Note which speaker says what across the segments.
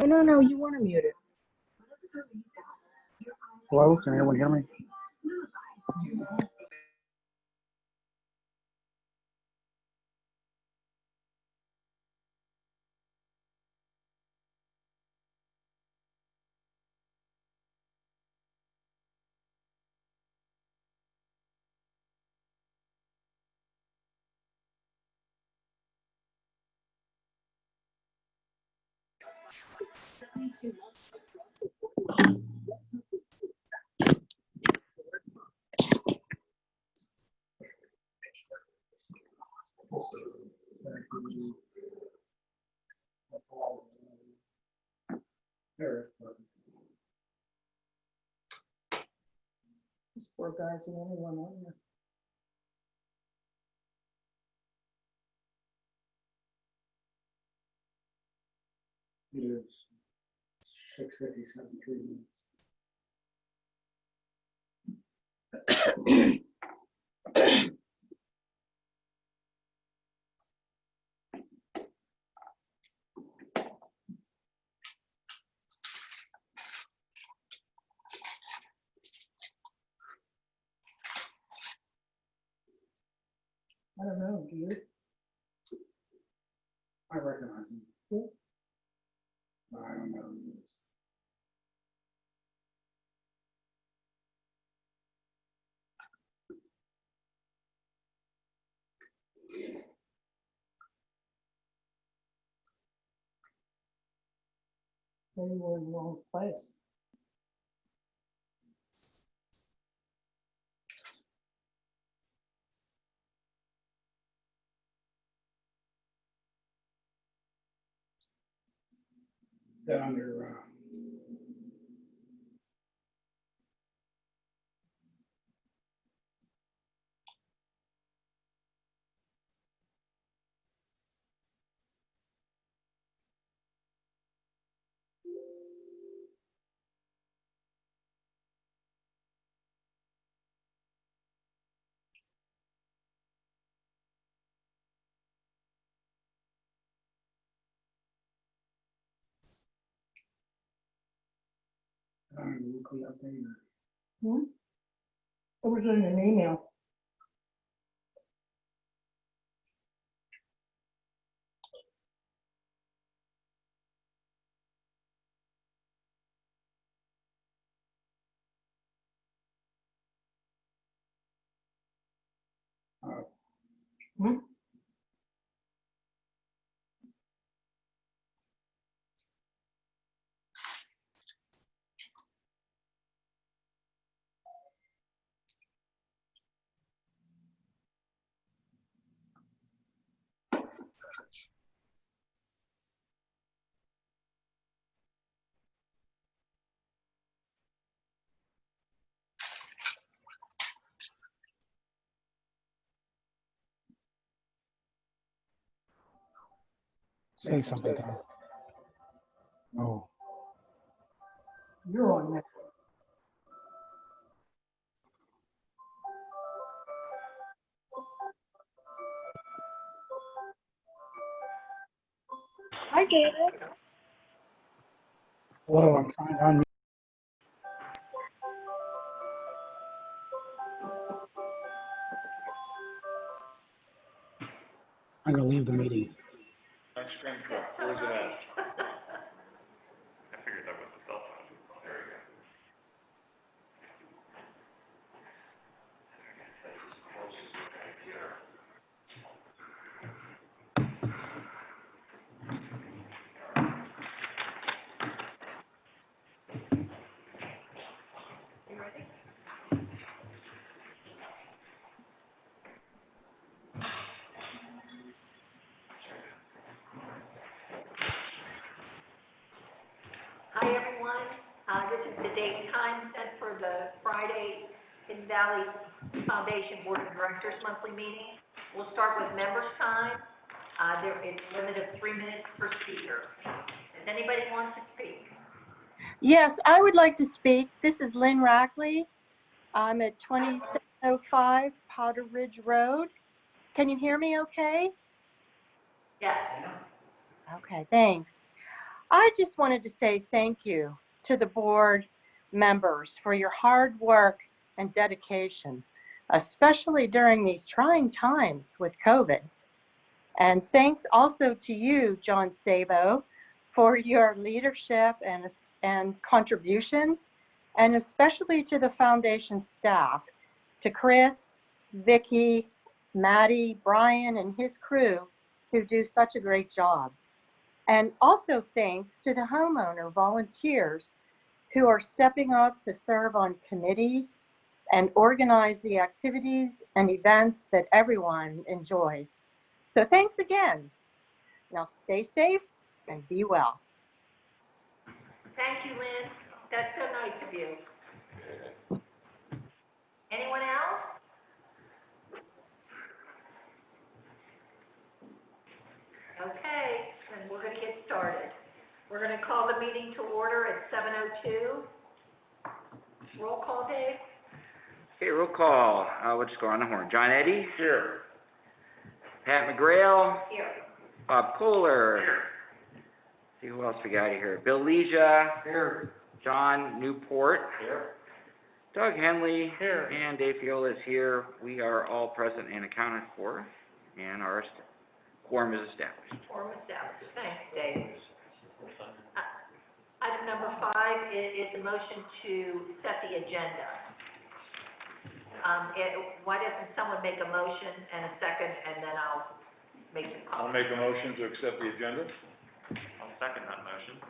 Speaker 1: No, you want to mute it.
Speaker 2: Hello, can anyone hear me?
Speaker 1: This poor guy's the only one on there.
Speaker 2: It is 6:57, 3 minutes.
Speaker 1: I don't know, do you?
Speaker 2: I recognize him.
Speaker 1: Who?
Speaker 2: I don't know who he is.
Speaker 1: Maybe we're in the wrong place.
Speaker 2: That under, weekly update.
Speaker 1: It was in an email. Hmm?
Speaker 2: Say something, Tom. Oh,
Speaker 1: You're on there. Hi, David.
Speaker 2: hello, I'm trying to unmute. I'm gonna leave the meeting.
Speaker 3: My screen cut. Where's it at? I figured that was the cell phone. There we go.
Speaker 4: Hi, everyone. This is the date and time set for the Friday Hidden Valley Foundation Board of Directors monthly meeting. We'll start with members' time. There is a limit of 3 minutes per speaker. Does anybody want to speak?
Speaker 5: Yes, I would like to speak. This is Lynn Rackley. I'm at 2705 Powder Ridge Road. Can you hear me okay?
Speaker 4: Yes.
Speaker 5: Okay, thanks. I just wanted to say thank you to the board members for your hard work and dedication, especially during these trying times with COVID. And thanks also to you, John Sabo, for your leadership and contributions, and especially to the foundation staff, to Chris, Vicky, Maddie, Brian, and his crew who do such a great job. And also thanks to the homeowner volunteers who are stepping up to serve on committees and organize the activities and events that everyone enjoys. So thanks again. Now stay safe and be well.
Speaker 4: Thank you, Lynn. That's so nice of you. Anyone else? Okay, then we're gonna get started. We're gonna call the meeting to order at 7:02. Roll call, Dave?
Speaker 6: Okay, roll call. We'll just go on the horn. John Eddy? Here. Pat McGrail?
Speaker 4: Here.
Speaker 6: Bob Kohler? Here. See who else we got here. Bill Leisure? Here. John Newport? Here. Doug Henley? Here. And Dave Fiola is here. We are all present and accounted for, and our quorum is established.
Speaker 4: Quorum established. Thanks, Dave. Item number 5 is a motion to set the agenda. Why doesn't someone make a motion and a second, and then I'll make the call?
Speaker 3: I'll make a motion to accept the agenda.
Speaker 7: I'll second that motion.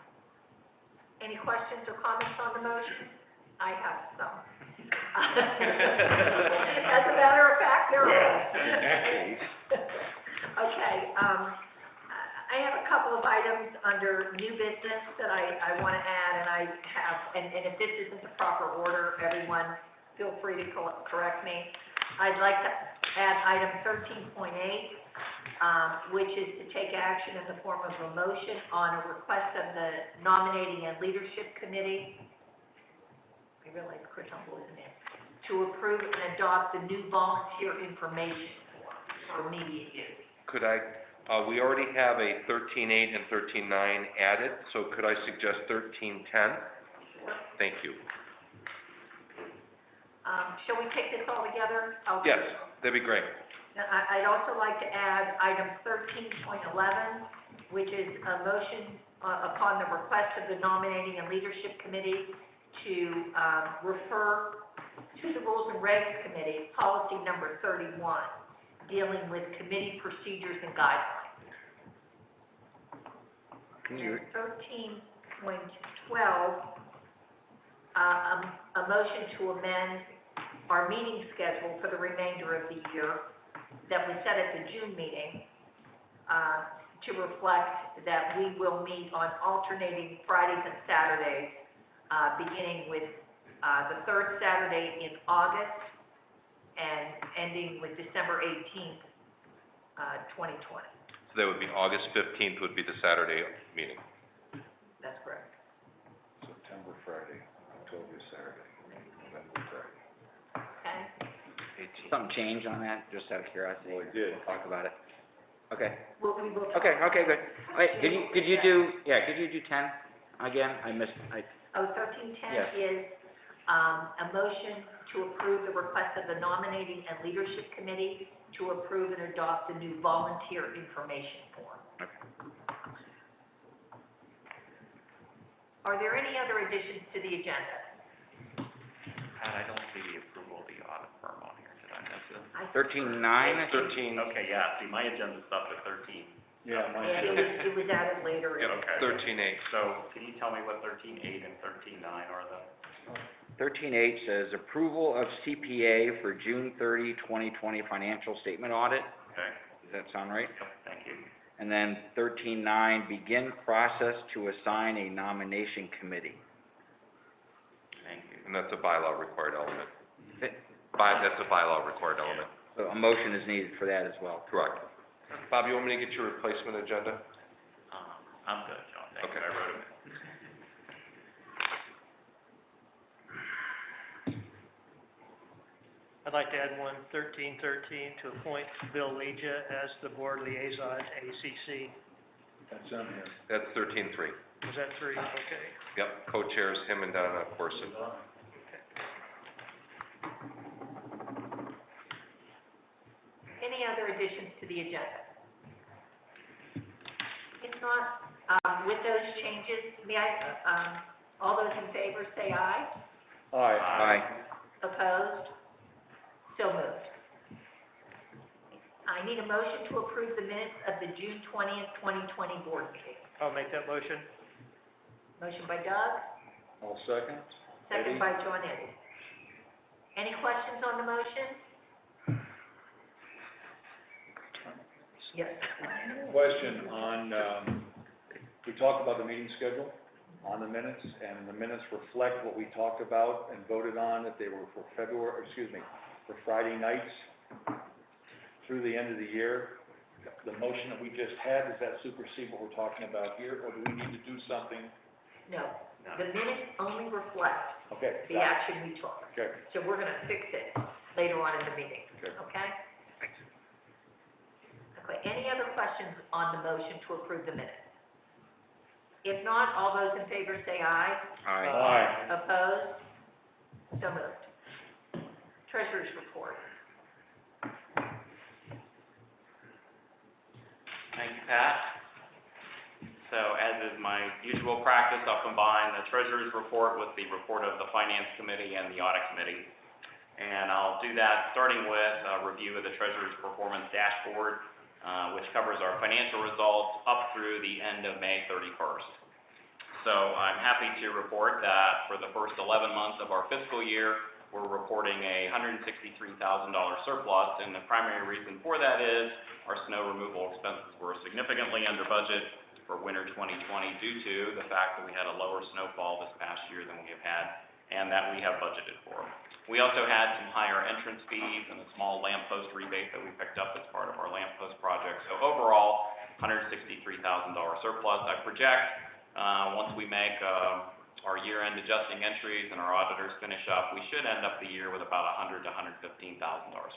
Speaker 4: Any questions or comments on the motion? I have some. As a matter of fact, there are.
Speaker 6: In that case.
Speaker 4: Okay, I have a couple of items under new business that I want to add, and I have, and if this isn't the proper order, everyone feel free to correct me. I'd like to add item 13.8, which is to take action in the form of a motion on a request of the Nominating and Leadership Committee. I realize Chris Humble isn't in. To approve and adopt the new volunteer information form for immediate use.
Speaker 7: Could I, we already have a 13.8 and 13.9 added, so could I suggest 13.10? Thank you.
Speaker 4: Shall we take this all together? Okay.
Speaker 7: Yes, that'd be great.
Speaker 4: Now, I'd also like to add item 13.11, which is a motion upon the request of the Nominating and Leadership Committee to refer to the Rules and Regs Committee, policy number 31, dealing with committee procedures and guidelines.
Speaker 6: Can you,
Speaker 4: And 13.12, a motion to amend our meeting schedule for the remainder of the year that we set at the June meeting, to reflect that we will meet on alternating Fridays and Saturdays, beginning with the third Saturday in August and ending with December 18th, 2020.
Speaker 7: So that would be August 15th would be the Saturday meeting.
Speaker 4: That's correct.
Speaker 3: September Friday, October Saturday, November Friday.
Speaker 4: Okay?
Speaker 7: 18th.
Speaker 6: something change on that, just out of curiosity?
Speaker 3: Well, it did.
Speaker 6: We'll talk about it. Okay,
Speaker 4: We will.
Speaker 6: okay, good. Wait, could you do 10 again? I missed,
Speaker 4: Oh, 1310
Speaker 6: Yes.
Speaker 4: is, a motion to approve the request of the Nominating and Leadership Committee to approve and adopt the new volunteer information form.
Speaker 6: okay.
Speaker 4: Are there any other additions to the agenda?
Speaker 8: Pat, I don't see the approval of the audit firm on here, did I miss it?
Speaker 6: 13.9?
Speaker 7: 13,
Speaker 8: Okay, yeah, see, my agenda stopped at 13.
Speaker 3: Yeah, mine
Speaker 4: And
Speaker 3: too.
Speaker 4: it was added later.
Speaker 8: Yeah, okay.
Speaker 7: 13.8.
Speaker 8: So, can you tell me what 13.8 and 13.9 are then?
Speaker 6: 13.8 says approval of CPA for June 30, 2020 financial statement audit.
Speaker 8: Okay,
Speaker 6: Does that sound right?
Speaker 8: yep, thank you.
Speaker 6: And then 13.9, begin process to assign a nomination committee.
Speaker 8: Thank you.
Speaker 7: And that's a bylaw required element.
Speaker 6: Th-
Speaker 7: That's a bylaw required element.
Speaker 6: So a motion is needed for that as well.
Speaker 7: Correct. Bob, you want me to get your replacement agenda?
Speaker 8: I'm good, John, thank you,
Speaker 7: Okay.
Speaker 8: I wrote it.
Speaker 9: I'd like to add 1313 to appoint Bill Legia as the board liaison to ACC.
Speaker 3: That's on here.
Speaker 7: That's 13.3.
Speaker 9: Was that three? Okay.
Speaker 7: Yep, co-chairs, him and Donna Corson.
Speaker 4: Any other additions to the agenda? If not, with those changes, may I, all those in favor say aye.
Speaker 6: Aye.
Speaker 4: Opposed? So moved. I need a motion to approve the minutes of the June 20th, 2020 board meeting.
Speaker 9: I'll make that motion.
Speaker 4: Motion by Doug,
Speaker 3: I'll second.
Speaker 4: second by John Eddie. Any questions on the motion? Yes.
Speaker 10: Question on, we talked about the meeting schedule on the minutes, and the minutes reflect what we talked about and voted on, that they were for for Friday nights through the end of the year. The motion that we just had, does that supersede what we're talking about here, or do we need to do something?
Speaker 4: No, the minutes only reflect
Speaker 10: Okay.
Speaker 4: the action we took.
Speaker 10: Okay.
Speaker 4: So we're gonna fix it later on in the meeting,
Speaker 10: Okay.
Speaker 4: okay? Okay, any other questions on the motion to approve the minutes? If not, all those in favor say aye.
Speaker 6: Aye.
Speaker 4: Opposed? So moved. Treasurer's report.
Speaker 8: Thank you, Pat. So as is my usual practice, I'll combine the treasurer's report with the report of the finance committee and the audit committee. And I'll do that starting with a review of the treasurer's performance dashboard, which covers our financial results up through the end of May 31st. So I'm happy to report that for the first 11 months of our fiscal year, we're reporting a $163,000 surplus, and the primary reason for that is our snow removal expenses were significantly under budget for winter 2020 due to the fact that we had a lower snowfall this past year than we have had, and that we have budgeted for. We also had some higher entrance fees and a small lamppost rebate that we picked up as part of our lamppost project. So overall, $163,000 surplus. I project, once we make our year-end adjusting entries and our auditors finish up, we should end up the year with about $100,000 to $115,000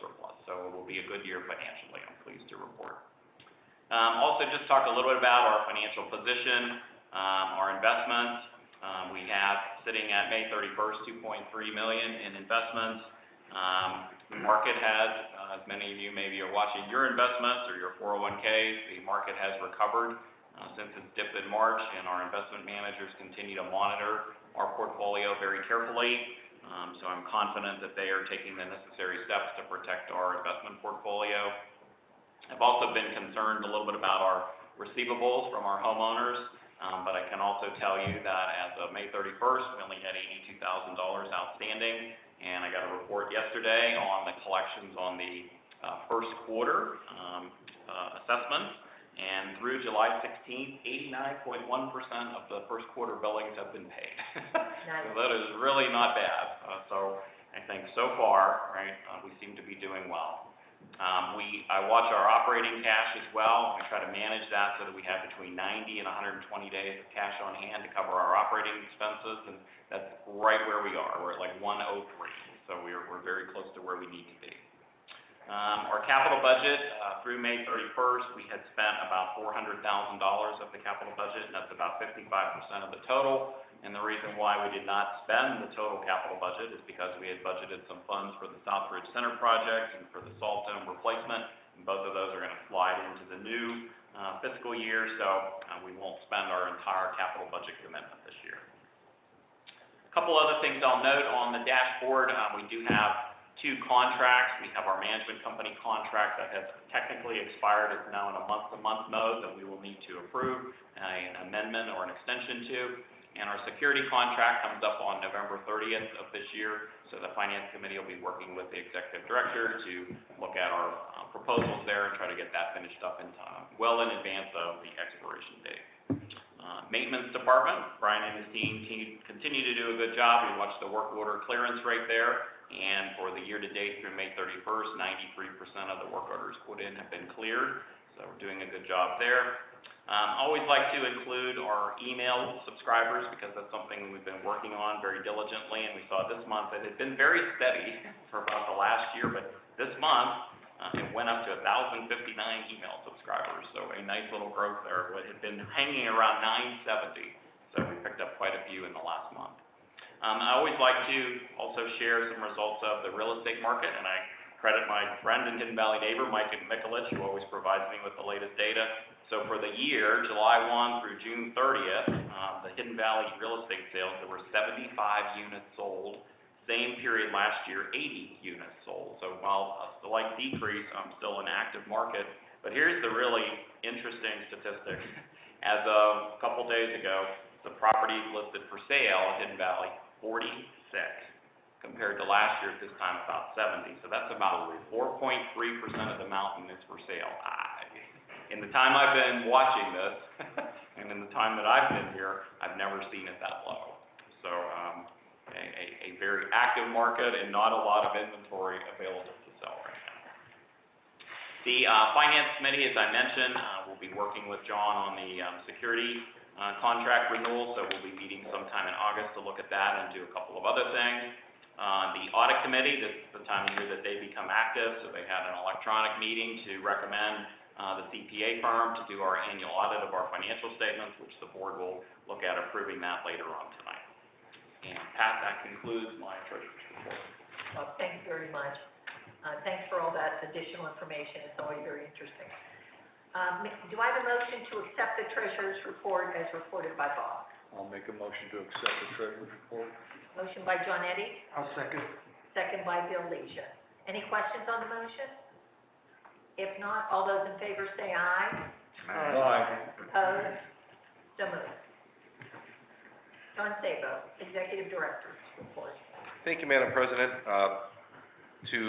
Speaker 8: surplus. So it will be a good year financially, I'm pleased to report. Also, just talk a little bit about our financial position, our investments. We have sitting at May 31st, $2.3 million in investments. The market has, as many of you maybe are watching your investments or your 401ks, the market has recovered since its dip in March, and our investment managers continue to monitor our portfolio very carefully. So I'm confident that they are taking the necessary steps to protect our investment portfolio. I've also been concerned a little bit about our receivables from our homeowners, but I can also tell you that as of May 31st, we only had $82,000 outstanding, and I got a report yesterday on the collections on the first quarter assessment, and through July 16th, 89.1% of the first quarter billings have been paid.
Speaker 4: Nice.
Speaker 8: So that is really not bad. So I think so far, right, we seem to be doing well. I watch our operating cash as well, and we try to manage that so that we have between 90 and 120 days of cash on hand to cover our operating expenses, and that's right where we are. We're at like 103, so we're very close to where we need to be. Our capital budget, through May 31st, we had spent about $400,000 of the capital budget, and that's about 55% of the total. And the reason why we did not spend the total capital budget is because we had budgeted some funds for the Southbridge Center project and for the salt dome replacement, and both of those are going to slide into the new fiscal year, so we won't spend our entire capital budget commitment this year. A couple other things I'll note on the dashboard. We do have two contracts. We have our management company contract that has technically expired. It's now in a month-to-month mode that we will need to approve an amendment or an extension to. And our security contract comes up on November 30th of this year, so the finance committee will be working with the executive director to look at our proposals there and try to get that finished up in time, well in advance of the expiration date. Maintenance department, Brian and his team continue to do a good job. We watched the work order clearance rate there, and for the year-to-date through May 31st, 93% of the work orders put in have been cleared, so we're doing a good job there. Always like to include our email subscribers because that's something we've been working on very diligently, and we saw this month that it had been very steady for about the last year, but this month it went up to 1,059 email subscribers, so a nice little growth there. It had been hanging around 970 So we picked up quite a few in the last month. I always like to also share some results of the real estate market, and I credit my friend and Hidden Valley neighbor, Mike Mikulich, who always provides me with the latest data. So for the year, July 1 through June 30th, the Hidden Valley real estate sales, there were 75 units sold. Same period last year, 80 units sold. So while a slight decrease, still an active market. But here's the really interesting statistic. As of a couple days ago, the properties listed for sale in Hidden Valley, 46, compared to last year at this time, about 70. So that's about 4.3% of the mountain is for sale. In the time I've been watching this, and in the time that I've been here, I've never seen it that low. So, a very active market and not a lot of inventory available to sell right now. The Finance Committee, as I mentioned, will be working with John on the security contract renewal, so we'll be meeting sometime in August to look at that and do a couple of other things. The Audit Committee, this is the time of year that they become active, so they had an electronic meeting to recommend the CPA firm to do our annual audit of our financial statements, which the board will look at approving that later on tonight. And Pat, that concludes my treasurer's report.
Speaker 4: Well, thank you very much. Thanks for all that additional information. It's always very interesting. Do I have a motion to accept the treasurer's report as reported by Bob?
Speaker 10: I'll make a motion to accept the treasurer's report.
Speaker 4: Motion by John Eddie,
Speaker 2: I'll second.
Speaker 4: second by Bill Leisha. Any questions on the motion? If not, all those in favor say aye.
Speaker 10: Aye.
Speaker 4: Opposed? So moved. John Sabo, Executive Director's report.
Speaker 7: Thank you, Madam President. To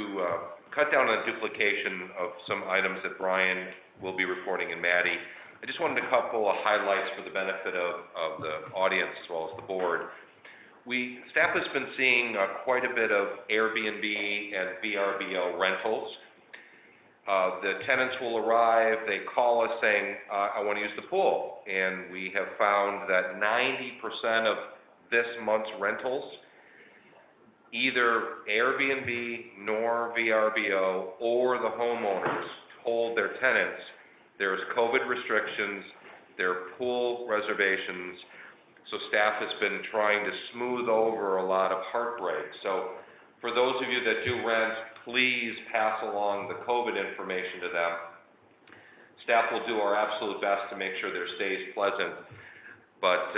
Speaker 7: cut down on duplication of some items that Brian will be reporting and Maddie, I just wanted a couple of highlights for the benefit of the audience as well as the board. Staff has been seeing quite a bit of Airbnb and VRBO rentals. The tenants will arrive, they call us saying, I want to use the pool. And we have found that 90% of this month's rentals, either Airbnb nor VRBO or the homeowners told their tenants there's COVID restrictions, there are pool reservations, so staff has been trying to smooth over a lot of heartbreak. So for those of you that do rent, please pass along the COVID information to them. Staff will do our absolute best to make sure their stay is pleasant. But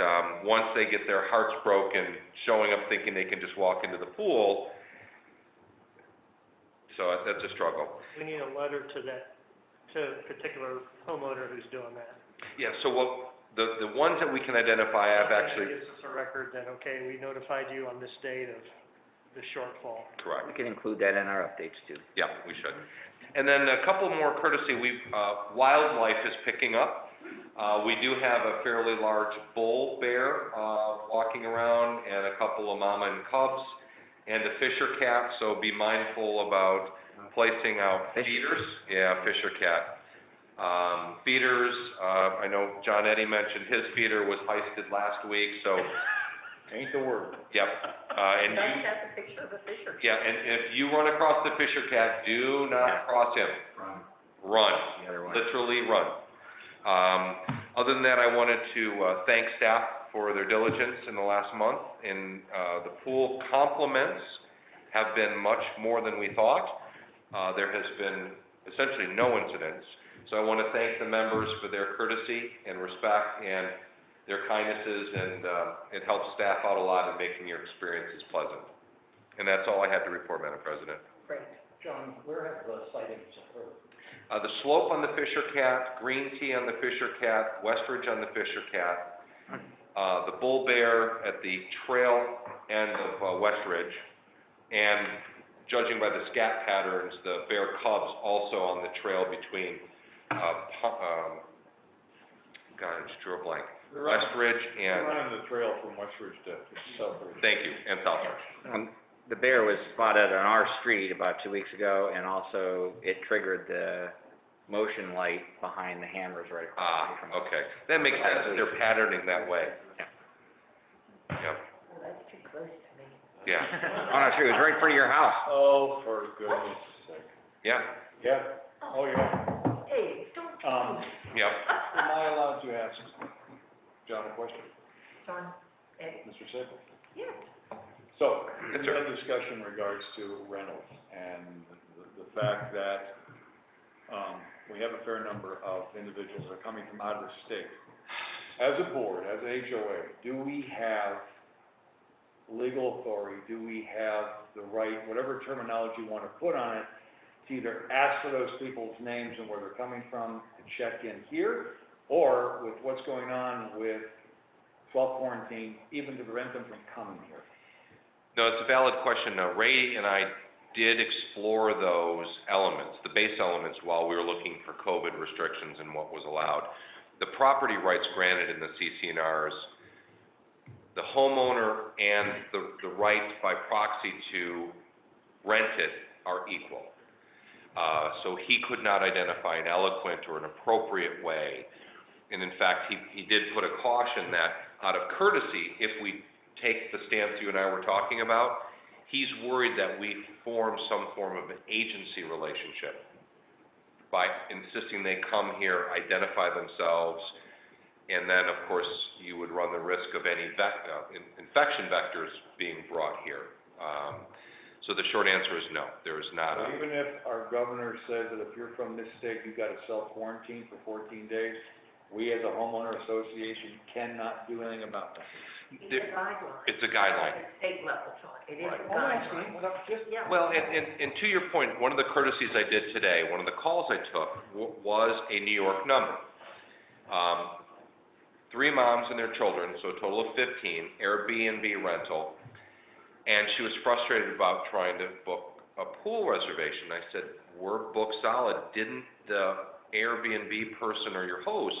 Speaker 7: once they get their hearts broken, showing up thinking they can just walk into the pool, so that's a struggle.
Speaker 9: We need a letter to a particular homeowner who's doing that.
Speaker 7: Yeah, so the ones that we can identify, I've actually...
Speaker 9: Gives us a record that, okay, we notified you on this date of the shortfall.
Speaker 7: Correct.
Speaker 6: We can include that in our updates too.
Speaker 7: Yeah, we should. And then a couple more courtesy, wildlife is picking up. We do have a fairly large bull bear walking around and a couple of mama and cubs and a fisher cat, so be mindful about placing out feeders. Yeah, fisher cat. Feeders, I know John Eddie mentioned his feeder was heisted last week, so...
Speaker 10: Ain't the word.
Speaker 7: Yep. And
Speaker 4: Doesn't have a picture of a fisher.
Speaker 7: yeah, and if you run across the fisher cat, do not cross him. Run.
Speaker 6: The other one.
Speaker 7: Literally run. Other than that, I wanted to thank staff for their diligence in the last month. And the pool compliments have been much more than we thought. There has been essentially no incidents. So I want to thank the members for their courtesy and respect and their kindnesses, and it helps staff out a lot in making your experiences pleasant. And that's all I had to report, Madam President.
Speaker 4: Great.
Speaker 1: John, where have the sightings occurred?
Speaker 7: The slope on the fisher cat, green tea on the fisher cat, Westridge on the fisher cat, the bull bear at the trail end of Westridge, and judging by the scat patterns, the bear cubs also on the trail between, God, I just drew a blank. Westridge and...
Speaker 10: We're running the trail from Westridge to Southridge.
Speaker 7: Thank you, and Southridge.
Speaker 6: The bear was spotted on our street about 2 weeks ago, and also it triggered the motion light behind the hammers right across the street from us.
Speaker 7: Okay. That makes sense. They're patterning that way.
Speaker 6: Yeah.
Speaker 7: Yep.
Speaker 4: Well, that's too close to me.
Speaker 7: Yeah.
Speaker 6: On our street, it was right in front of your house.
Speaker 10: Oh, for goodness sake.
Speaker 7: Yeah.
Speaker 10: Yeah, oh, yeah.
Speaker 4: Hey, don't.
Speaker 10: Um,
Speaker 7: Yep.
Speaker 10: Am I allowed to ask John a question?
Speaker 4: John, Eddie?
Speaker 10: Mr. Sable?
Speaker 4: Yes.
Speaker 10: So, we had a discussion in regards to rentals, and the fact that, we have a fair number of individuals that are coming from out of the state. As a board, as a HOA, do we have legal authority, do we have the right, whatever terminology you want to put on it, to either ask for those people's names and where they're coming from, to check in here, or with what's going on with self-quarantine, even to prevent them from coming here?
Speaker 7: No, it's a valid question. Now, Ray and I did explore those elements, the base elements, while we were looking for COVID restrictions and what was allowed. The property rights granted in the CCNRs, the homeowner and the right by proxy to rent it are equal. So he could not identify an eloquent or an appropriate way. And in fact, he did put a caution that out of courtesy, if we take the stance you and I were talking about, he's worried that we form some form of an agency relationship by insisting they come here, identify themselves, and then, of course, you would run the risk of any infection vectors being brought here. So the short answer is no, there is not
Speaker 10: So
Speaker 7: a...
Speaker 10: even if our governor says that if you're from this state, you've got to self-quarantine for 14 days, we as a homeowner association cannot do anything about that.
Speaker 4: It's a guideline.
Speaker 7: It's a guideline.
Speaker 4: At the state level, John, it is a
Speaker 10: Oh, I see.
Speaker 4: guideline.
Speaker 10: Well, just,
Speaker 4: Yeah.
Speaker 7: Well, and to your point, one of the courtesies I did today, one of the calls I took was a New York number. 3 moms and their children, so a total of 15, Airbnb rental, and she was frustrated about trying to book a pool reservation. I said, we're booked solid. Didn't the Airbnb person or your host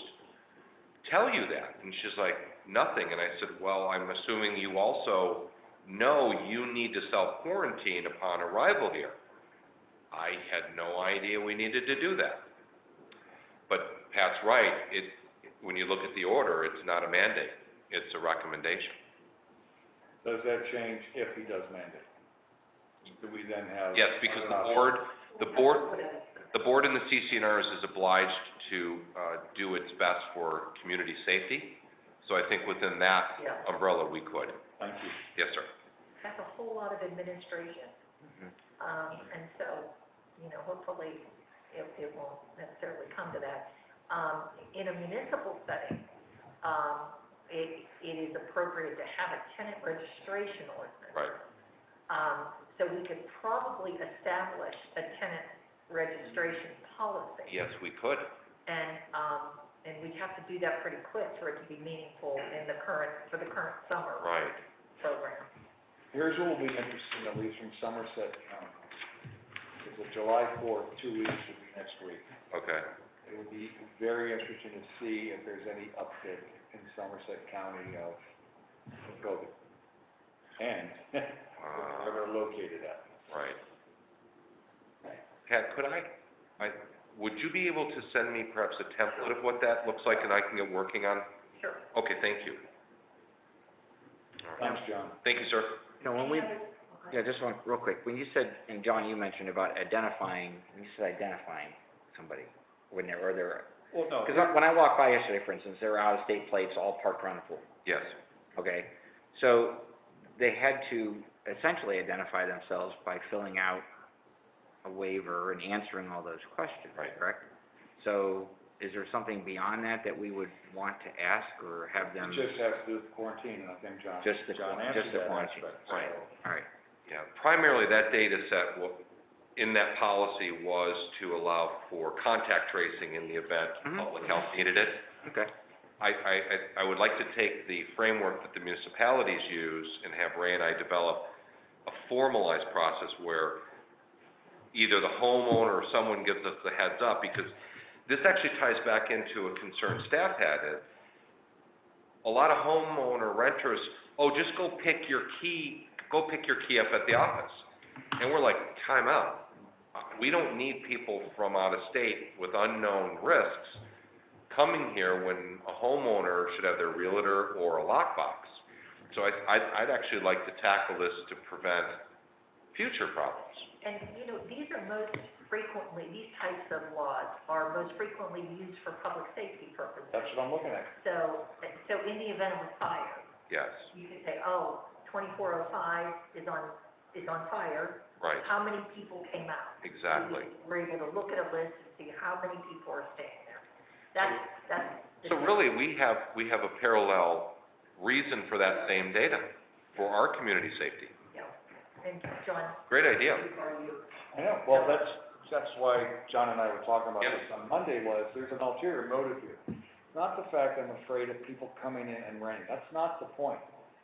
Speaker 7: tell you that? And she's like, nothing. And I said, well, I'm assuming you also know you need to self-quarantine upon arrival here. I had no idea we needed to do that. But Pat's right, when you look at the order, it's not a mandate, it's a recommendation.
Speaker 10: does that change if he does mandate? Do we then have?
Speaker 7: Yes, because the board in the CCNRs is obliged to do its best for community safety. So I think within that
Speaker 4: Yeah.
Speaker 7: umbrella, we could.
Speaker 10: Thank you.
Speaker 7: Yes, sir.
Speaker 4: That's a whole lot of administration. And so, hopefully, it won't necessarily come to that. In a municipal setting, it is appropriate to have a tenant registration ordinance.
Speaker 7: Right.
Speaker 4: So we could probably establish a tenant registration policy.
Speaker 7: Yes, we could.
Speaker 4: And we'd have to do that pretty quick for it to be meaningful for the current summer
Speaker 7: Right.
Speaker 4: program.
Speaker 10: Here's what will be interesting, at least from Somerset County, is that July 4th, 2 weeks will be next week.
Speaker 7: Okay.
Speaker 10: It would be very interesting to see if there's any uptick in Somerset County of COVID. And where they're located at.
Speaker 7: Right. Pat, would you be able to send me perhaps a template of what that looks like and I can get working on?
Speaker 4: Sure.
Speaker 7: Okay, thank you. All right.
Speaker 10: Thanks, John.
Speaker 7: Thank you, sir.
Speaker 6: When we, yeah, just one, real quick, when you said, and John, you mentioned about identifying somebody, when they're, or they're,
Speaker 10: Well, no.
Speaker 6: because when I walked by yesterday, for instance, there were out-of-state plates all parked around the pool,
Speaker 7: Yes.
Speaker 6: okay? So they had to essentially identify themselves by filling out a waiver and answering all those questions,
Speaker 7: Right.
Speaker 6: correct? So is there something beyond that we would want to ask or have them?
Speaker 10: It just has to do with quarantine, and I think John
Speaker 6: Just the
Speaker 10: answered that
Speaker 6: quarantine,
Speaker 10: aspect.
Speaker 7: right.
Speaker 10: So,
Speaker 6: All right,
Speaker 7: Yeah, primarily that data set in that policy was to allow for contact tracing in the event public health needed it.
Speaker 6: okay,
Speaker 7: I would like to take the framework that the municipalities use and have Ray and I develop a formalized process where either the homeowner or someone gives us the heads up, because this actually ties back into a concern staff had. A lot of homeowner renters, just go pick your key up at the office. And we're like, time out. We don't need people from out of state with unknown risks coming here when a homeowner should have their realtor or a lockbox. So I'd actually like to tackle this to prevent future problems.
Speaker 4: And, these types of laws are most frequently used for public safety purposes.
Speaker 10: That's what I'm looking at.
Speaker 4: So in the event of a fire,
Speaker 7: Yes,
Speaker 4: You can say, oh, 2405 is on fire.
Speaker 7: right,
Speaker 4: How many people came out?
Speaker 7: exactly.
Speaker 4: We're able to look at a list and see how many people are staying there. That's.
Speaker 7: So really, we have a parallel reason for that same data, for our community safety.
Speaker 4: Yeah. And John,
Speaker 7: Great idea.
Speaker 10: I know, well, that's why John and I were talking about
Speaker 7: Yep.
Speaker 10: this on Monday, was there's an ulterior motive here. Not the fact I'm afraid of people coming in and renting, that's not the point.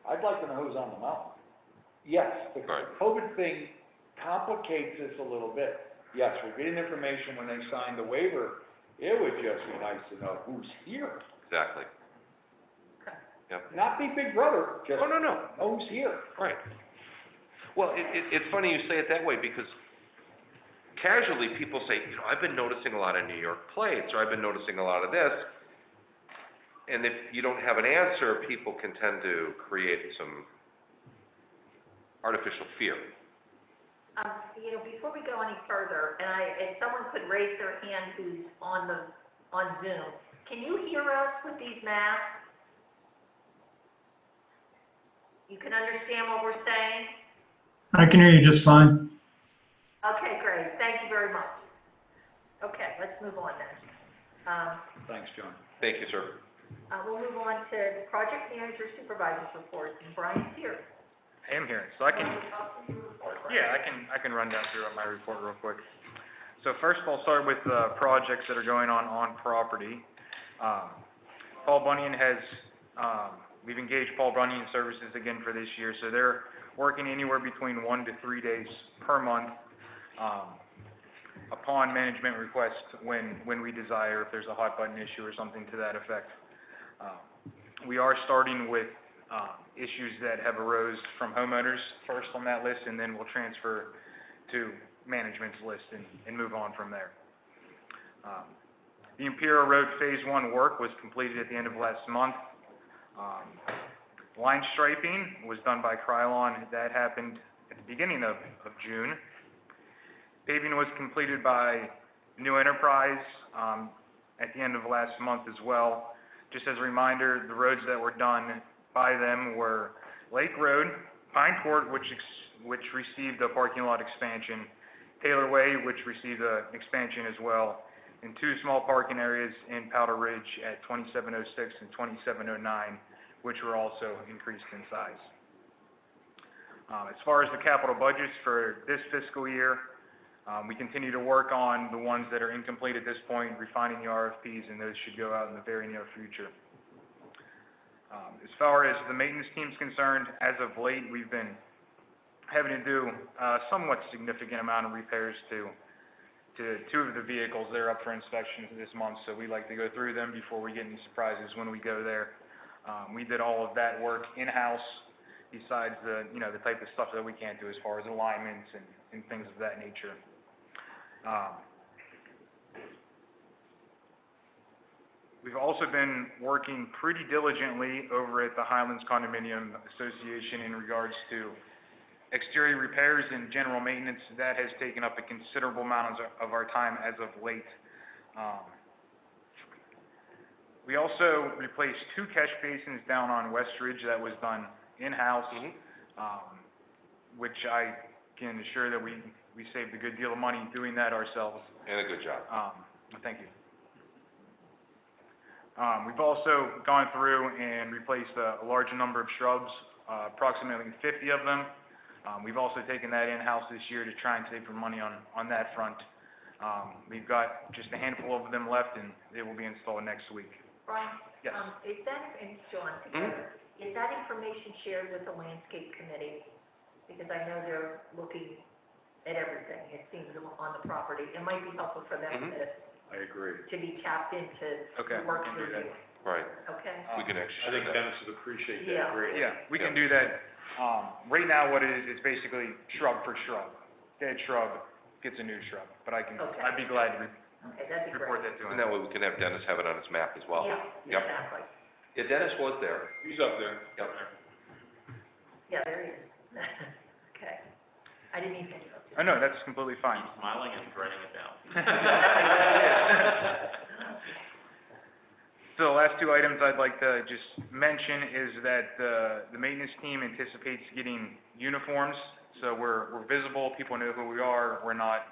Speaker 10: I'd like to know who's on the mountain. Yes, the
Speaker 7: Right.
Speaker 10: COVID thing complicates this a little bit. Yes, we're getting information when they sign the waiver, it would just be nice to know who's here.
Speaker 7: Exactly. Yep.
Speaker 10: Not be Big Brother, just
Speaker 7: Oh, no,
Speaker 10: know who's here.
Speaker 7: right. Well, it's funny you say it that way, because casually, people say, you know, I've been noticing a lot of New York plates, or I've been noticing a lot of this. And if you don't have an answer, people can tend to create some artificial fear.
Speaker 4: before we go any further, and if someone could raise their hand who's on Zoom, can you hear us with these masks? You can understand what we're saying?
Speaker 11: I can hear you just fine.
Speaker 4: Okay, great, thank you very much. Okay, let's move on then.
Speaker 10: Thanks, John.
Speaker 7: Thank you, sir.
Speaker 4: We'll move on to the project manager supervisor's report, and Brian's here.
Speaker 12: I am here, so I can,
Speaker 4: Talk to your report, Brian.
Speaker 12: yeah, I can run down through my report real quick. So first I'll start with the projects that are going on property. Paul Bunyan has, we've engaged Paul Bunyan Services again for this year, so they're working anywhere between 1 to 3 days per month, upon management request when we desire, if there's a hot button issue or something to that effect. We are starting with issues that have arose from homeowners first on that list, and then we'll transfer to management's list and move on from there. The Imperial Road Phase 1 work was completed at the end of last month. Line striping was done by Krylon. That happened at the beginning of June. Paving was completed by New Enterprise at the end of last month as well. Just as a reminder, the roads that were done by them were Lake Road, Pine Court, which received a parking lot expansion, Taylor Way, which received an expansion as well, and 2 small parking areas in Powder Ridge at 2706 and 2709, which were also increased in size. As far as the capital budgets for this fiscal year, we continue to work on the ones that are incomplete at this point, refining the RFPs, and those should go out in the very near future. As far as the maintenance team's concerned, as of late, we've been having to do a somewhat significant amount of repairs to 2 of the vehicles that are up for inspection this month, so we like to go through them before we get any surprises when we go there. We did all of that work in-house, besides the type of stuff that we can't do as far as alignments and things of that nature. We've also been working pretty diligently over at the Highlands Condominium Association in regards to exterior repairs and general maintenance. That has taken up a considerable amount of our time as of late. We also replaced 2 catch basins down on Westridge. That was done in-house, which I can assure that we saved a good deal of money doing that ourselves.
Speaker 7: And a good job.
Speaker 12: Thank you. We've also gone through and replaced a large number of shrubs, approximately 50 of them. We've also taken that in-house this year to try and save some money on that front. We've got just a handful of them left, and they will be installed next week.
Speaker 4: Brian?
Speaker 12: Yes.
Speaker 4: Is that, and John, together, is that information shared with the landscape committee? Because I know they're looking at everything, it seems, on the property. It might be helpful for them
Speaker 10: I agree.
Speaker 4: to be tapped into
Speaker 12: Okay,
Speaker 4: the work
Speaker 12: we can
Speaker 4: we're
Speaker 12: do that.
Speaker 4: doing,
Speaker 7: Right.
Speaker 4: okay?
Speaker 7: We can
Speaker 10: I
Speaker 7: actually
Speaker 10: think
Speaker 7: do that.
Speaker 10: Dennis would appreciate that
Speaker 4: Yeah.
Speaker 10: greatly.
Speaker 12: Yeah, we can do that. Right now, what it is basically shrub for shrub. Dead shrub gets a new shrub, but
Speaker 4: Okay.
Speaker 12: I'd be glad to
Speaker 4: Okay, that'd be
Speaker 12: report
Speaker 4: great.
Speaker 12: that to
Speaker 7: And
Speaker 12: him.
Speaker 7: that way we can have Dennis have it on his map as well.
Speaker 4: Yeah,
Speaker 7: Yep.
Speaker 4: exactly.
Speaker 7: Yeah, Dennis was there.
Speaker 10: He's up there.
Speaker 7: Yep.
Speaker 4: Yeah, there he is. Okay. I didn't even think of
Speaker 12: Oh, no, that's completely fine.
Speaker 8: He's smiling and writing it down.
Speaker 12: So the last last two items I'd like to just mention is that the maintenance team anticipates getting uniforms, so we're visible, people know who we are, we're not,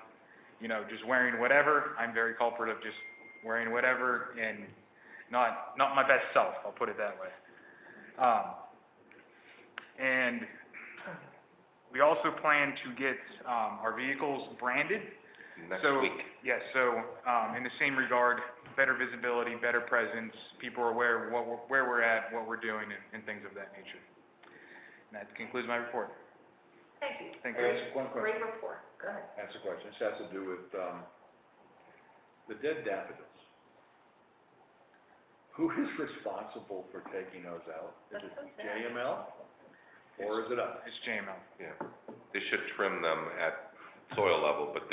Speaker 12: just wearing whatever. I'm very culprit of just wearing whatever and not my best self, I'll put it that way. And we also plan to get our vehicles branded.
Speaker 7: Next
Speaker 12: So,
Speaker 7: week.
Speaker 12: yes, so, in the same regard, better visibility, better presence, people are aware of where we're at, what we're doing, and things of that nature. And that concludes my report.
Speaker 4: Thank you.
Speaker 12: Thank
Speaker 10: Can
Speaker 12: you.
Speaker 10: I ask one question?
Speaker 4: Great report. Go ahead.
Speaker 10: That's a question. This has to do with, the dead daffodils. Who is responsible for taking those out? Is it JML or is it us?
Speaker 12: It's JML.
Speaker 7: Yeah, they should trim them at soil level, but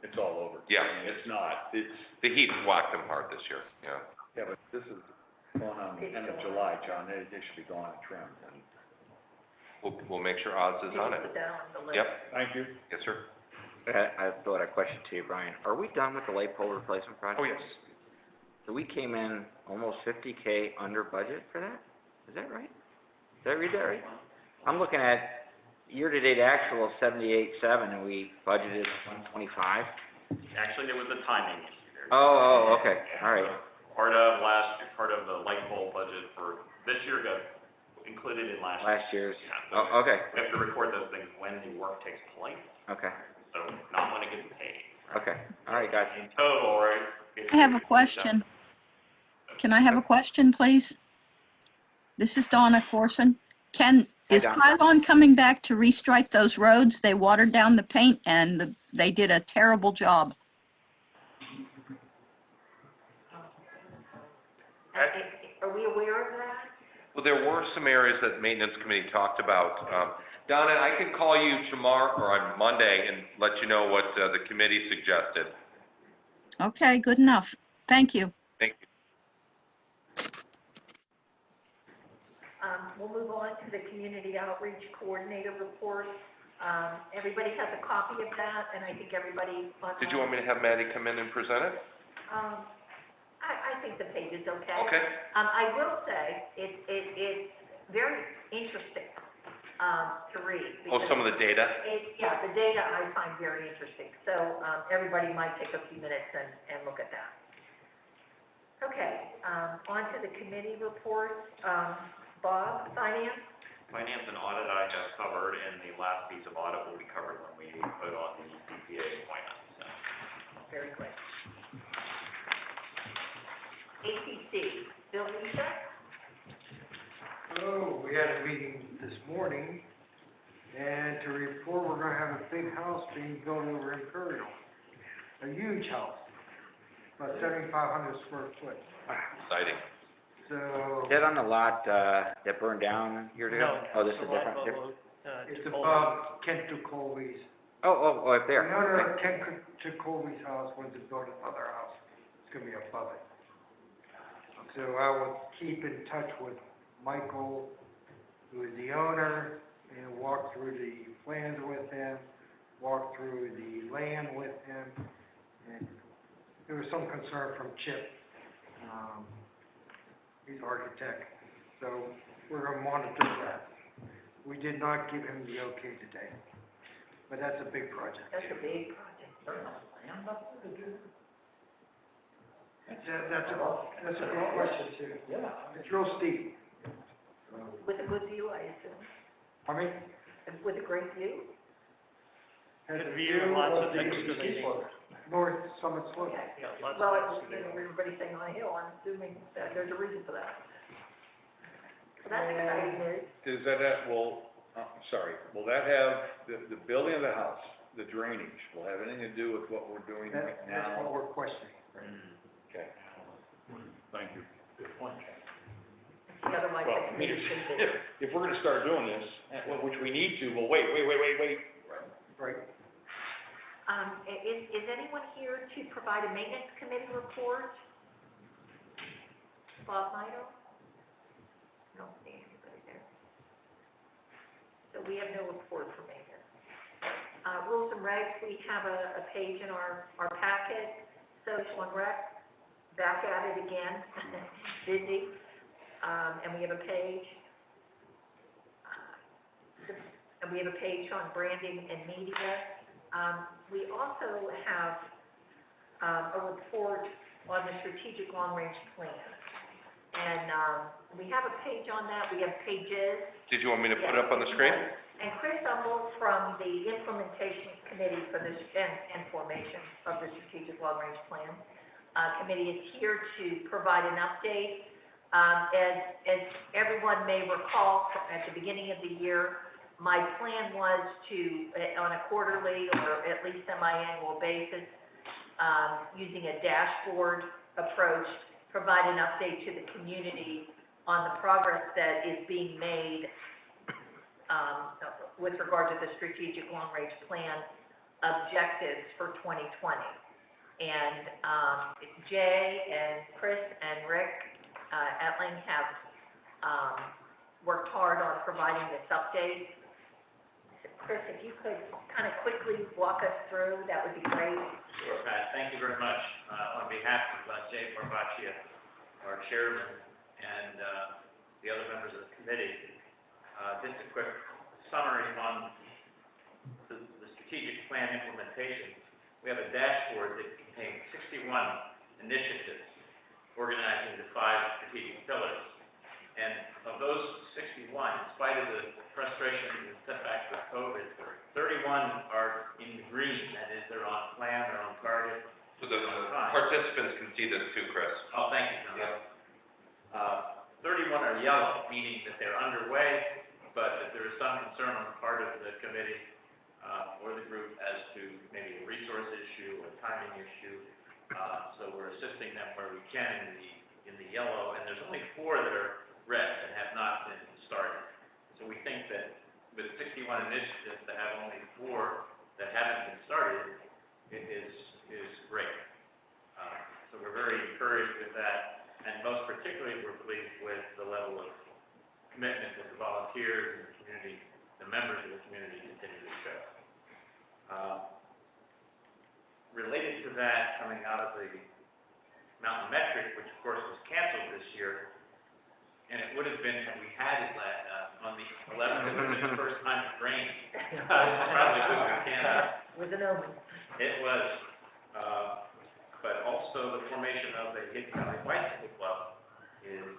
Speaker 10: It's all over.
Speaker 7: Yeah.
Speaker 10: I mean, it's not,
Speaker 7: the heat whacked them hard this year, yeah.
Speaker 10: yeah, but this is going on the end of July, John, they should be gone and trimmed, and,
Speaker 7: We'll make sure Oz is on it.
Speaker 4: Put that on the list.
Speaker 7: Yep,
Speaker 10: thank you.
Speaker 7: yes, sir.
Speaker 6: I thought a question to you, Brian. Are we done with the light pole replacement project?
Speaker 12: Oh, yes.
Speaker 6: So we came in almost 50K under budget for that? Is that right? Did I read that right? I'm looking at year-to-date actual of 78.7, and we budgeted 125.
Speaker 8: Actually, there was a timing issue there.
Speaker 6: Oh, okay, all right.
Speaker 8: Part of the light bulb budget for this year got included in last year.
Speaker 6: Last year's,
Speaker 8: Yeah, so
Speaker 6: oh, okay,
Speaker 8: we have to record those things when the work takes place,
Speaker 6: okay,
Speaker 8: so not when it gets paid.
Speaker 6: okay, all right, gotcha.
Speaker 8: In total, right?
Speaker 1: I have a question. Can I have a question, please? This is Donna Corson. Is
Speaker 6: Donna.
Speaker 1: Krylon coming back to restripe those roads? They watered down the paint and they did a terrible job.
Speaker 4: Are we aware of that?
Speaker 7: Well, there were some areas that maintenance committee talked about. Donna, I can call you tomorrow or on Monday and let you know what the committee suggested.
Speaker 1: Okay, good enough. Thank you.
Speaker 7: Thank you.
Speaker 4: We'll move on to the Community Outreach Coordinator report. Everybody has a copy of that, and I think everybody.
Speaker 7: Did you want me to have Maddie come in and present it?
Speaker 4: I think the page is okay.
Speaker 7: Okay.
Speaker 4: I will say, it's very interesting, to read.
Speaker 7: Oh, some of the data?
Speaker 4: Yeah, the data I find very interesting, so, everybody might take a few minutes and look at that. Okay, on to the committee reports. Bob, Finance?
Speaker 8: Finance and audit I have covered, and the last piece of audit will be covered when we vote on the CPA appointment, so.
Speaker 4: Very good. APC, Bill Lisa?
Speaker 13: Oh, we had a meeting this morning, and to report, we're gonna have a big house being built over in Curriel. A huge house, about 7,500 square foot.
Speaker 7: Exciting.
Speaker 13: So,
Speaker 6: Is that on the lot, that burned down years ago?
Speaker 9: No,
Speaker 6: Oh, this is
Speaker 9: it's a lot
Speaker 6: different,
Speaker 9: below,
Speaker 13: it's
Speaker 9: Tacoma.
Speaker 13: above Kent Colby's.
Speaker 6: oh, up
Speaker 13: The
Speaker 6: there.
Speaker 13: owner of Kent Colby's house wants to build another house. It's gonna be above it. So I will keep in touch with Michael, who is the owner, and walk through the plans with him, walk through the land with him. And there was some concern from Chip. He's an architect, so we're gonna monitor that. We did not give him the okay today, but that's a big project.
Speaker 4: That's a big project.
Speaker 13: That's a good question too. Yeah. It's real steep.
Speaker 4: With a good view, I assume,
Speaker 13: I mean,
Speaker 4: with a great view?
Speaker 13: has
Speaker 9: Good
Speaker 13: a
Speaker 9: view,
Speaker 13: view
Speaker 9: lots
Speaker 13: of
Speaker 9: of
Speaker 13: the
Speaker 9: excavating.
Speaker 13: North Summit Slope.
Speaker 9: Yeah, lots
Speaker 4: Well,
Speaker 9: of
Speaker 4: everybody's saying on a hill, I'm assuming that there's a reason for that. So that's exciting news.
Speaker 10: Is that, will that have, the building of the house, the drainage, will have anything to do with what we're doing right
Speaker 13: That's what
Speaker 10: now?
Speaker 13: we're questioning.
Speaker 10: Okay. Thank you. Good point.
Speaker 4: Otherwise,
Speaker 10: Well,
Speaker 4: the
Speaker 10: I mean,
Speaker 4: committee's gonna do.
Speaker 10: if we're gonna start doing this, which we need to, well, wait.
Speaker 13: Right.
Speaker 4: Is anyone here to provide a maintenance committee report? Bob Naito? Don't see anybody there. So we have no report for maintenance. Rules and regs, we have a page in our packet, social and rec, back at it again, busy. And we have a page. And we have a page on branding and media. We also have, a report on the strategic long-range plan. And, we have a page on that, we have pages.
Speaker 7: Did you want me to put it up on the screen?
Speaker 4: And Chris Humble from the implementation committee for this, and formation of the strategic long-range plan, committee is here to provide an update. As everyone may recall, at the beginning of the year, my plan was to, on a quarterly or at least semi-annual basis, using a dashboard approach, provide an update to the community on the progress that is being made with regard to the strategic long-range plan objectives for 2020. And Jay and Chris and Rick Etling have worked hard on providing this update. Chris, if you could kind of quickly walk us through, that would be great.
Speaker 8: Sure, Pat, thank you very much. On behalf of Jay Barbaccia, our chairman, and the other members of the committee, just a quick summary on the strategic plan implementation. We have a dashboard that contains 61 initiatives organizing the 5 strategic pillars. And of those 61, in spite of the frustration and setbacks with COVID, 31 are in green, that is, they're on plan, they're on target.
Speaker 7: So the participants can see this too, Chris.
Speaker 8: Oh, thank you, Tom.
Speaker 7: Yep.
Speaker 8: 31 are yellow, meaning that they're underway, but that there is some concern on the part of the committee, or the group as to maybe a resource issue or timing issue. So we're assisting them where we can in the yellow, and there's only 4 that are red that have not been started. So we think that with 61 initiatives to have only 4 that haven't been started, it is great. So we're very encouraged with that, and most particularly, we're pleased with the level of commitment that the volunteers and the community, the members of the community continue to show. Related to that, coming out of the Mountain Metric, which of course was canceled this year, and it would have been had we had it on the 11th, it would have been the first time it rained. Probably would have been canceled.
Speaker 4: Was an omen.
Speaker 8: It was, but also the formation of the Hidden Valley Bicycle Club is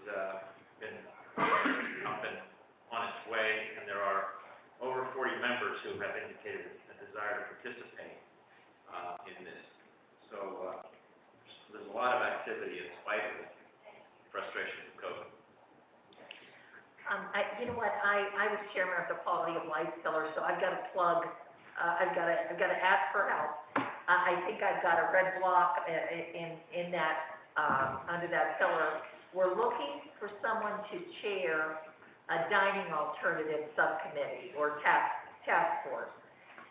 Speaker 8: been up and on its way, and there are over 40 members who have indicated a desire to participate in this. So there's a lot of activity in spite of the frustration of COVID.
Speaker 4: You know what, I was chairman of the Quality of Life Pillar, so I've got to plug, I've got to ask for help. I think I've got a red block in that, under that pillar. We're looking for someone to chair a dining alternative subcommittee or task force.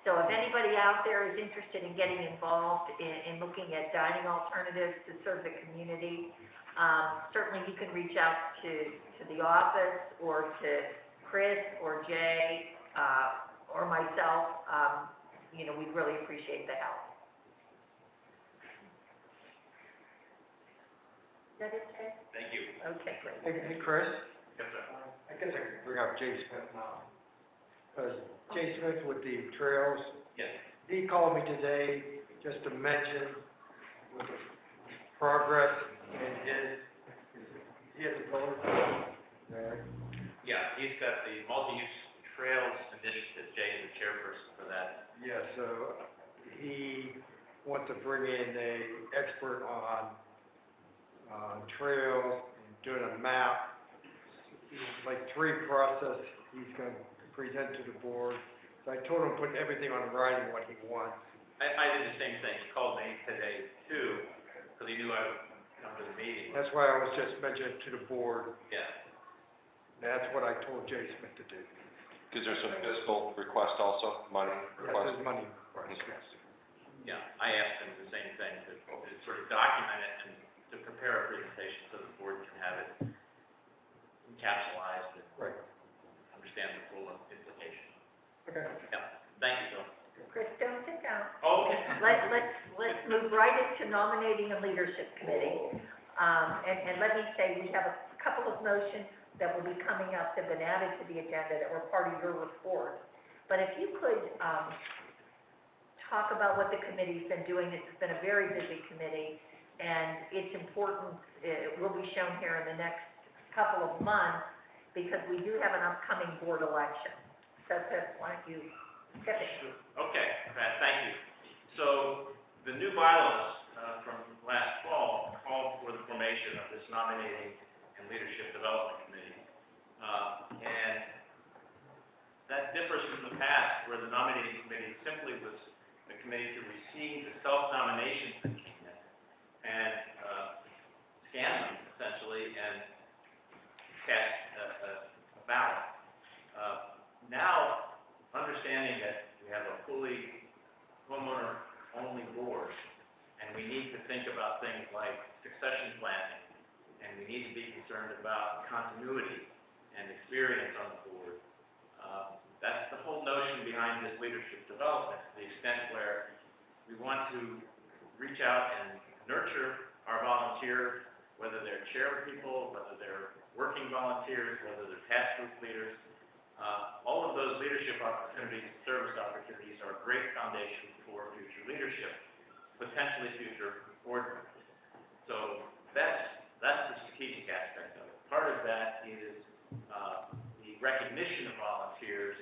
Speaker 4: So if anybody out there is interested in getting involved in looking at dining alternatives to serve the community, certainly you can reach out to the office or to Chris or Jay or myself. You know, we'd really appreciate the help. Is that it, Jay?
Speaker 8: Thank you.
Speaker 4: Okay, great.
Speaker 13: Hey, Chris,
Speaker 8: Yes, sir.
Speaker 13: I guess I can bring up Jay Smith now. Jay Smith with the trails,
Speaker 8: Yes.
Speaker 13: he called me today just to mention with the progress in he has a pillar there.
Speaker 8: Yeah, he's got the multi-use trails initiative. Jay is the chairperson for that.
Speaker 13: Yeah, so he wants to bring in a expert on trails and doing a map, like 3 process he's going to present to the board. So I told him to put everything on writing what he wants.
Speaker 8: I did the same thing. He called me today too, because he knew I would come to the meeting.
Speaker 13: That's why I was just mentioning it to the board.
Speaker 8: Yeah.
Speaker 13: That's what I told Jay Smith to do.
Speaker 7: Is there some fiscal request also, money
Speaker 13: Yes,
Speaker 7: request?
Speaker 13: his money request, yes.
Speaker 8: Yeah, I asked him the same thing, to sort of document it and to prepare a presentation so the board can have it encapsulated and
Speaker 13: Right.
Speaker 8: understand the full implication.
Speaker 13: Okay.
Speaker 8: Yeah, thank you, Bill.
Speaker 4: Chris, don't sit down.
Speaker 8: Oh, okay.
Speaker 4: Let's move move right into nominating a leadership committee. And let me say, we have a couple of motions that will be coming up that have been added to the agenda that were part of your report. But if you could, talk about what the committee's been doing. It's been a very busy committee, and it's important, it will be shown here in the next couple of months, because we do have an upcoming board election. So, why don't you get it?
Speaker 8: Okay, Pat, thank you. So, the new bylaws, from last fall called for the formation of this nominating and leadership development committee. And that differs from the past, where the nominating committee simply was a committee to receive the self-nominations that came in and, scan them essentially and cast a ballot. Now, understanding that we have a fully homeowner-only board, and we need to think about things like succession planning, and we need to be concerned about continuity and experience on the board. That's the whole notion behind this leadership development, to the extent where we want to reach out and nurture our volunteers, whether they're chair people, whether they're working volunteers, whether they're task group leaders. All of those leadership opportunities, service opportunities are a great foundation for future leadership, potentially future board members. So that's the strategic aspect of it. Part of that is the recognition of volunteers,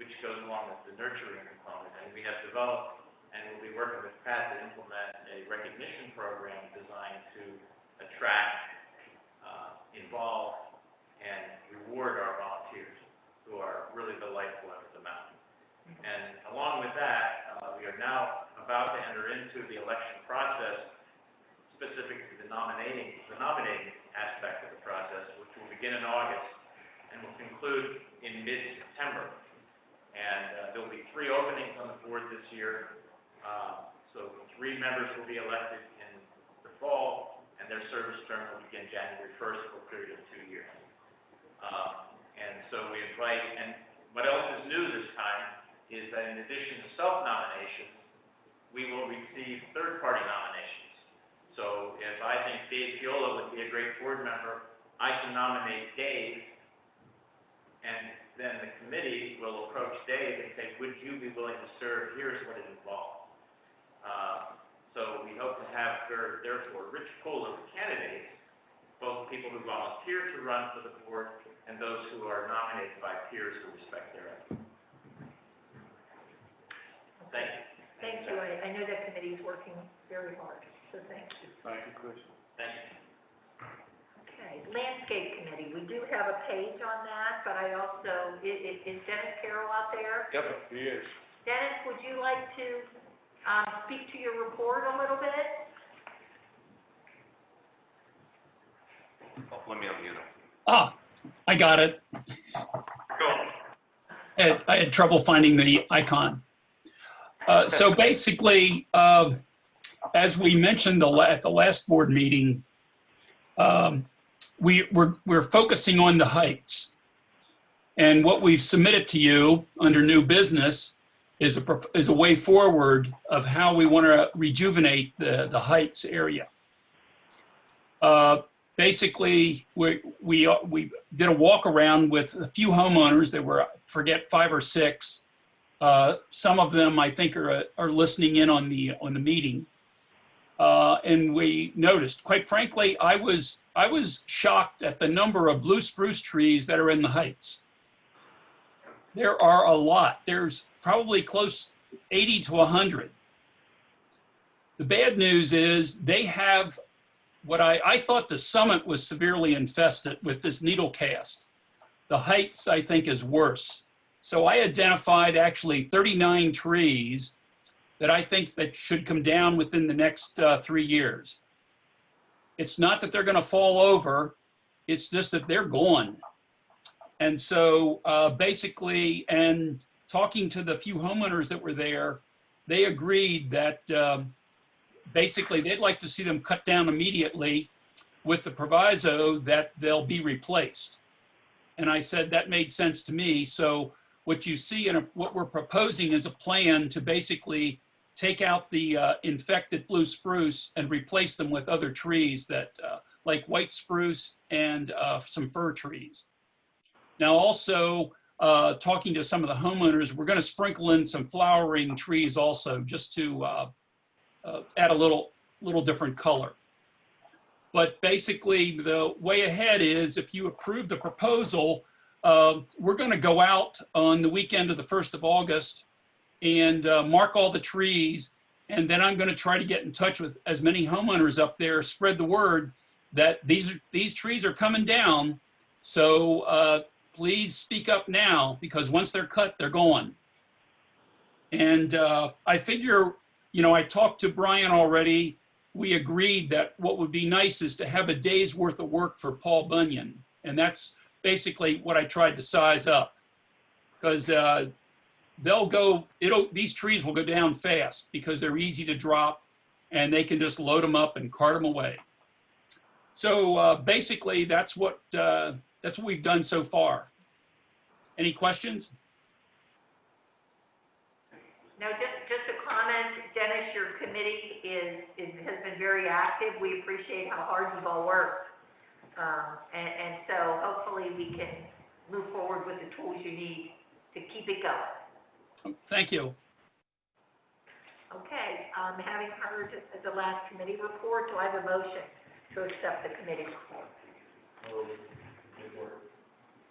Speaker 8: which goes along with the nurturing component. And we have developed, and we'll be working with Pat to implement a recognition program designed to attract, involve, and reward our volunteers, who are really the lifeblood of the mountain. And along with that, we are now about to enter into the election process, specific to the nominating aspect of the process, which will begin in August and will conclude in mid-September. And there will be 3 openings on the board this year. So 3 members will be elected in the fall, and their service term will begin January 1st for a period of 2 years. And so we invite, and what else is new this time is that in addition to self-nominations, we will receive third-party nominations. So if I think Dave Fiola would be a great board member, I can nominate Dave, and then the committee will approach Dave and say, would you be willing to serve? Here's what it involves. So we hope to have, therefore, a rich pool of candidates, both people who volunteer to run for the board and those who are nominated by peers who respect their effort. Thank you.
Speaker 4: Thank you. I know that committee is working very hard, so thank you.
Speaker 10: Thank you, Chris.
Speaker 8: Thank you.
Speaker 4: Okay, landscape committee, we do have a page on that, but I also, is Dennis Carroll out there?
Speaker 10: Yep, he is.
Speaker 4: Dennis, would you like to, speak to your report a little bit?
Speaker 7: Oh, let me unmute him.
Speaker 14: Ah, I got it.
Speaker 8: Go.
Speaker 14: I had trouble finding the icon. So basically, as we mentioned at the last board meeting, we're focusing on the heights. And what we've submitted to you under new business is a way forward of how we want to rejuvenate the heights area. Basically, we did a walk around with a few homeowners. There were, I forget, 5 or 6. Some of them, I think, are listening in on the meeting. And we noticed, quite frankly, I was shocked at the number of blue spruce trees that are in the heights. There are a lot. There's probably close 80 to 100. The bad news is they have what I thought the summit was severely infested with this needle cast. The heights, I think, is worse. So I identified actually 39 trees that I think that should come down within the next 3 years. It's not that they're going to fall over, it's just that they're gone. And so basically, and talking to the few homeowners that were there, they agreed that basically they'd like to see them cut down immediately with the proviso that they'll be replaced. And I said that made sense to me. So what you see and what we're proposing is a plan to basically take out the infected blue spruce and replace them with other trees that, like white spruce and some fir trees. Now also, talking to some of the homeowners, we're gonna sprinkle in some flowering trees also, just to add a little different color. But basically, the way ahead is if you approve the proposal, we're gonna go out on the weekend of the 1st of August and mark all the trees. And then I'm gonna try to get in touch with as many homeowners up there, spread the word that these trees are coming down. So please speak up now, because once they're cut, they're gone. And I figure, you know, I talked to Brian already. We agreed that what would be nice is to have a day's worth of work for Paul Bunyan. And that's basically what I tried to size up, because these trees will go down fast because they're easy to drop and they can just load them up and cart them away. So basically that's what we've done so far. Any questions?
Speaker 4: No, just a comment, Dennis, your committee has been very active. We appreciate how hard you've all worked. And so hopefully we can move forward with the tools you need to keep it going.
Speaker 14: Thank you.
Speaker 4: Okay, having heard the last committee report, do I have a motion to accept the committee report?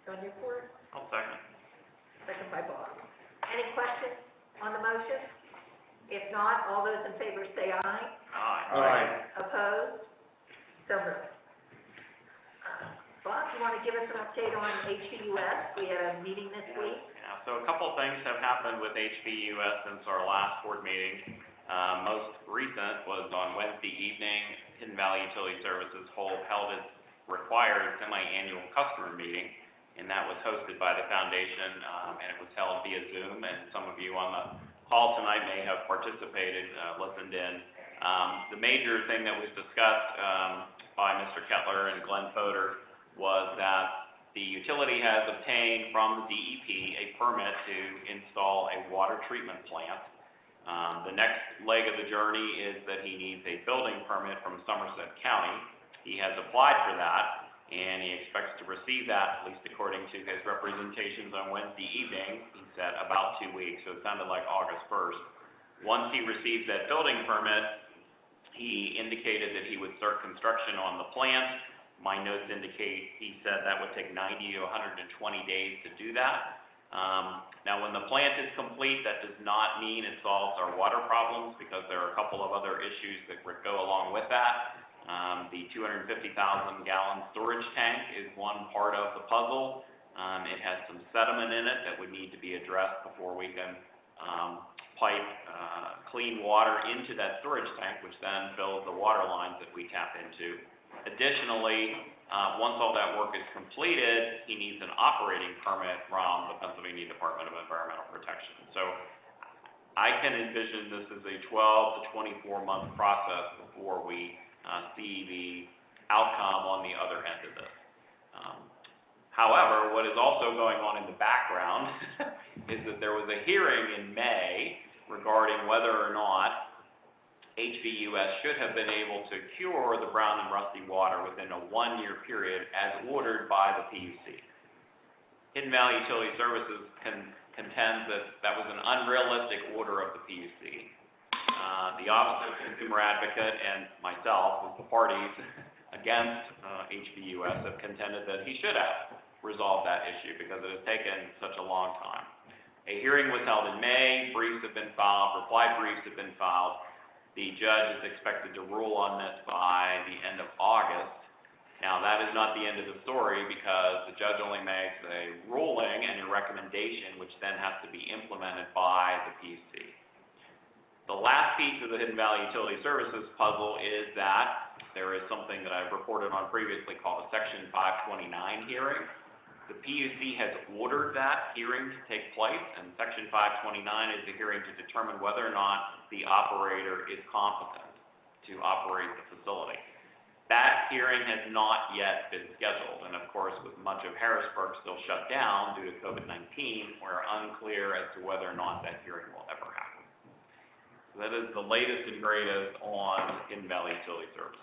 Speaker 4: So Newport,
Speaker 8: I'll second.
Speaker 4: second by Bob. Any questions on the motion? If not, all those in favor say aye.
Speaker 8: Aye.
Speaker 4: Opposed? So moved. Bob, you want to give us an update on HVUS? We had a meeting this week.
Speaker 8: Yeah, so a couple of things have happened with HVUS since our last board meeting. Most recent was on Wednesday evening, Hidden Valley Utility Services held its required semi-annual customer meeting, and that was hosted by the foundation, and it was held via Zoom, and some of you on the call tonight may have participated, listened in. The major thing that was discussed by Mr. Kettler and Glenn Fodor was that the utility has obtained from the DEP a permit to install a water treatment plant. The next leg of the journey is that he needs a building permit from Somerset County. He has applied for that, and he expects to receive that, at least according to his representations on Wednesday evening. He said about 2 weeks, so it sounded like August 1st. Once he receives that building permit, he indicated that he would start construction on the plant. My notes indicate he said that would take 90 to 120 days to do that. Now, when the plant is complete, that does not mean it solves our water problems, because there are a couple of other issues that would go along with that. The 250,000 gallon storage tank is one part of the puzzle. It has some sediment in it that would need to be addressed before we can pipe clean water into that storage tank, which then fills the water lines that we tap into. Additionally, once all that work is completed, he needs an operating permit from the Pennsylvania Department of Environmental Protection. So I can envision this as a 12 to 24 month process before we see the outcome on the other end of this. However, what is also going on in the background is that there was a hearing in May regarding whether or not HVUS should have been able to cure the brown and rusty water within a 1-year period as ordered by the PUC. Hidden Valley Utility Services contends that that was an unrealistic order of the PUC. The Office of Consumer Advocate and myself, as the parties against HVUS, have contended that he should have resolved that issue because it has taken such a long time. A hearing was held in May, briefs have been filed, reply briefs have been filed. The judge is expected to rule on this by the end of August. Now, that is not the end of the story, because the judge only makes a ruling and a recommendation, which then has to be implemented by the PUC. The last piece of the Hidden Valley Utility Services puzzle is that there is something that I've reported on previously called a Section 529 hearing. The PUC has ordered that hearing to take place, and Section 529 is the hearing to determine whether or not the operator is competent to operate the facility. That hearing has not yet been scheduled, and of course, with much of Harrisburg still shut down due to COVID-19, we're unclear as to whether or not that hearing will ever happen. So that is the latest and greatest on Hidden Valley Utility Service.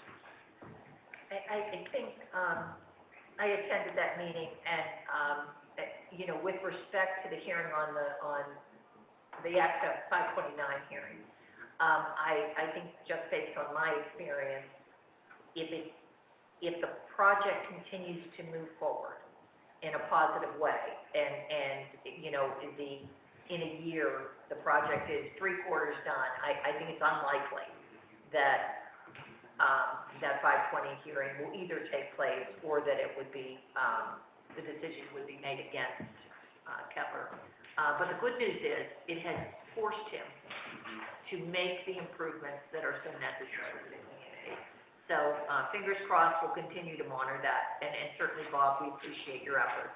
Speaker 4: I think, I attended that meeting and, you know, with respect to the hearing on the Act of 529 hearing, I think just based on my experience, if the project continues to move forward in a positive way, and, you know, in a year, the project is 3/4 done, I think it's unlikely that, that 520 hearing will either take place or that it would be, the decision would be made against, Kepler. But the good news is, it has forced him to make the improvements that are so necessary for the community. So, fingers crossed, we'll continue to monitor that, and certainly, Bob, we appreciate your efforts.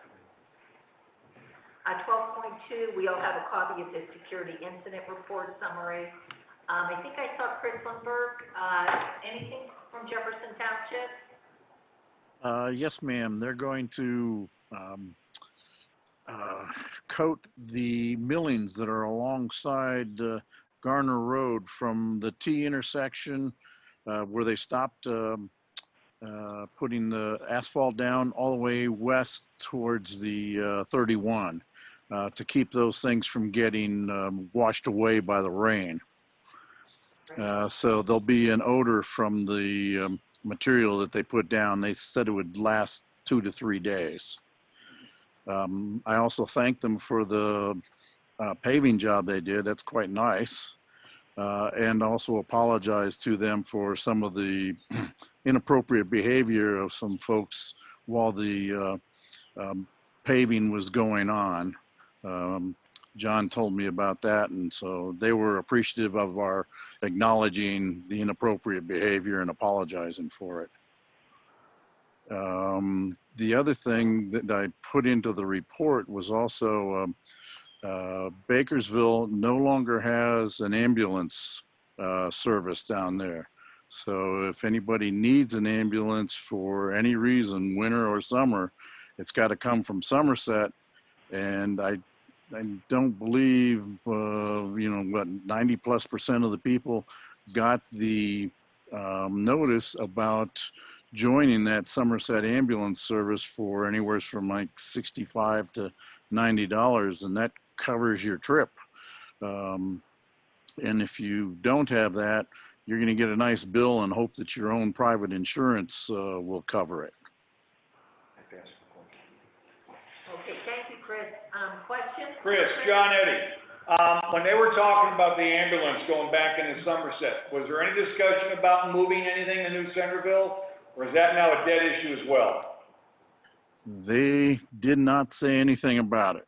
Speaker 4: 12.2, we all have a copy of the security incident report summary. I think I saw Chris Lindberg, anything from Jefferson Township?
Speaker 15: Yes, ma'am. They're going to coat the millings that are alongside Garner Road from the T intersection where they stopped putting the asphalt down all the way west towards the 31 to keep those things from getting washed away by the rain. So there'll be an odor from the material that they put down. They said it would last 2 to 3 days. I also thank them for the paving job they did. That's quite nice. And also apologize to them for some of the inappropriate behavior of some folks while the paving was going on. John told me about that, and so they were appreciative of our acknowledging the inappropriate behavior and apologizing for it. The other thing that I put into the report was also Bakersville no longer has an ambulance service down there. So if anybody needs an ambulance for any reason, winter or summer, it's got to come from Somerset. And I don't believe, 90+% of the people got the notice about joining that Somerset ambulance service for anywhere from like $65 to $90, and that covers your trip. And if you don't have that, you're going to get a nice bill and hope that your own private insurance will cover it.
Speaker 4: Okay, thank you, Chris. Questions?
Speaker 10: Chris, John Eddy, when they were talking about the ambulance going back into Somerset, was there any discussion about moving anything to New Centerville, or is that now a dead issue as well?
Speaker 15: They did not say anything about it.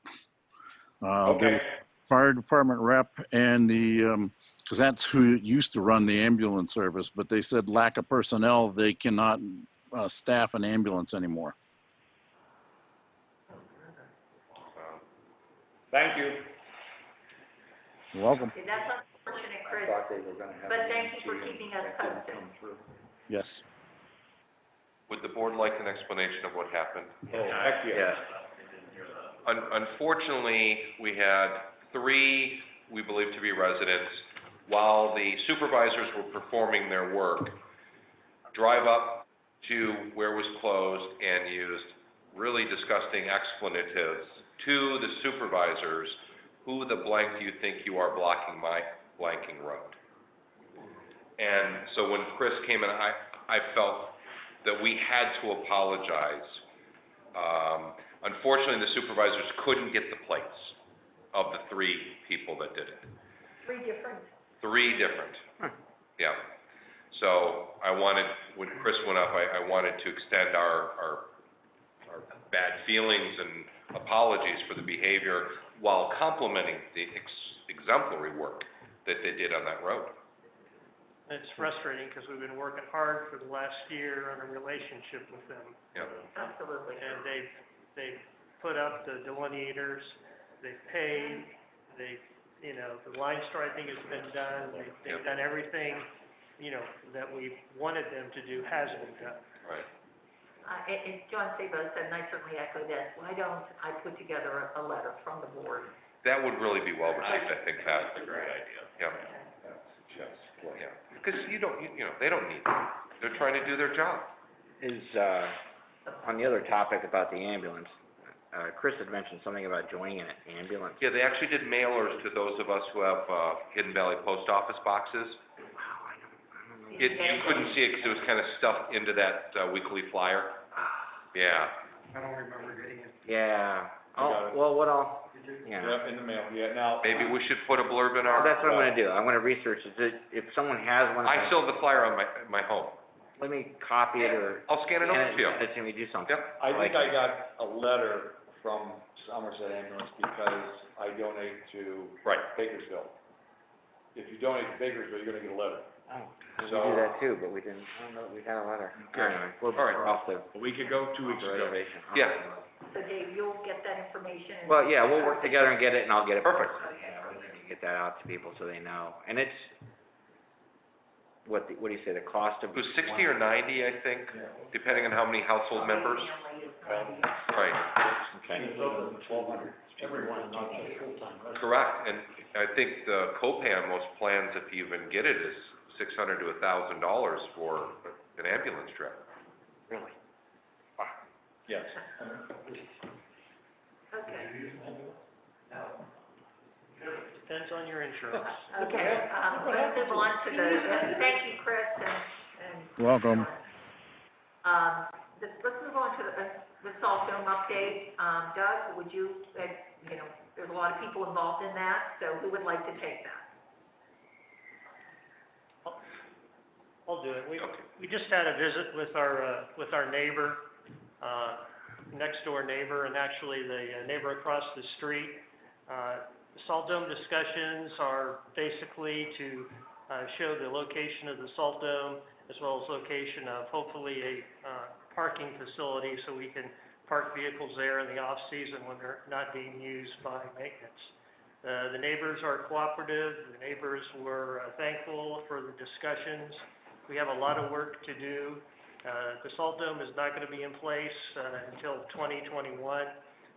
Speaker 10: Okay.
Speaker 15: The fire department rep and the, because that's who used to run the ambulance service, but they said lack of personnel, they cannot staff an ambulance anymore.
Speaker 10: Thank you.
Speaker 15: You're welcome.
Speaker 4: Okay, that's unfortunate, Chris,
Speaker 10: Thought they were gonna have.
Speaker 4: but thank you for keeping us posted.
Speaker 15: Yes.
Speaker 7: Would the board like an explanation of what happened?
Speaker 10: Oh, heck yes.
Speaker 7: Unfortunately, we had 3 we believe to be residents, while the supervisors were performing their work, drive up to where it was closed and used really disgusting expletives to the supervisors. Who the blank do you think you are blocking my blanking road? And so when Chris came in, I felt that we had to apologize. Unfortunately, the supervisors couldn't get the plates of the 3 people that did it.
Speaker 4: 3 different?
Speaker 7: 3 different. Yeah. So I wanted, when Chris went up, I wanted to extend our bad feelings and apologies for the behavior while complimenting the exemplary work that they did on that road.
Speaker 9: It's frustrating because we've been working hard for the last year on a relationship with them.
Speaker 7: Yeah.
Speaker 4: Absolutely.
Speaker 9: And they've put up the delineators, they've paved, the line striping has been done, they've done everything, that we wanted them to do has been done.
Speaker 7: Right.
Speaker 4: And John Sabo said, and I certainly echo this, why don't I put together a letter from the board?
Speaker 7: That would really be well received, I think, Pat.
Speaker 8: That's a great idea.
Speaker 7: Yeah. Well, yeah, because you know, they don't need it. They're trying to do their job.
Speaker 6: On the other topic about the ambulance, Chris had mentioned something about joining an ambulance.
Speaker 7: Yeah, they actually did mailers to those of us who have, Hidden Valley post office boxes. You couldn't see it because it was kind of stuffed into that, weekly flyer. Yeah.
Speaker 13: I don't remember getting it.
Speaker 6: Yeah.
Speaker 10: got it.
Speaker 6: Well,
Speaker 10: Yeah, in the mail, yeah, now.
Speaker 7: Maybe we should put a blurb in our.
Speaker 6: That's what I'm gonna do. I'm gonna research it. If someone has one.
Speaker 7: I still have the flyer on my home.
Speaker 6: Let me copy it or.
Speaker 7: I'll scan it over to you.
Speaker 6: Send it to me, do something.
Speaker 7: Yep.
Speaker 10: I think I got a letter from Somerset Ambulance because I donate to
Speaker 7: Right.
Speaker 10: Bakersfield. If you donate to Bakersfield, you're gonna get a letter.
Speaker 6: Oh, we
Speaker 10: So-
Speaker 6: do that too, but we didn't, I don't know that we got a letter.
Speaker 10: Okay.
Speaker 6: Anyway, we're
Speaker 7: All right.
Speaker 6: off the
Speaker 10: A week ago, 2 weeks ago.
Speaker 6: reservation.
Speaker 7: Yeah.
Speaker 4: So Dave, you'll get that information and.
Speaker 6: Well, yeah, we'll work together and get it, and I'll get it.
Speaker 7: Perfect.
Speaker 6: Get that out to people so they know. And it's, what do you say, the cost of?
Speaker 7: It was 60 or 90, I think, depending on how many household members. Right.
Speaker 6: Okay.
Speaker 7: Correct, and I think the copay on most plans, if you even get it, is $600 to $1,000 for an ambulance trip.
Speaker 6: Really?
Speaker 10: Yes.
Speaker 4: Okay.
Speaker 9: Depends on your insurance.
Speaker 4: Okay, let's move on to the, thank you, Chris, and.
Speaker 15: Welcome.
Speaker 4: Let's move on to the Salt Dome update. Doug, would you, there's a lot of people involved in that, so who would like to take that?
Speaker 9: I'll do it. We just had a visit with our neighbor, next door neighbor, and actually the neighbor across the street. The Salt Dome discussions are basically to show the location of the Salt Dome, as well as location of hopefully a parking facility so we can park vehicles there in the off-season when they're not being used by maintenance. The neighbors are cooperative. The neighbors were thankful for the discussions. We have a lot of work to do. The Salt Dome is not going to be in place until 2021,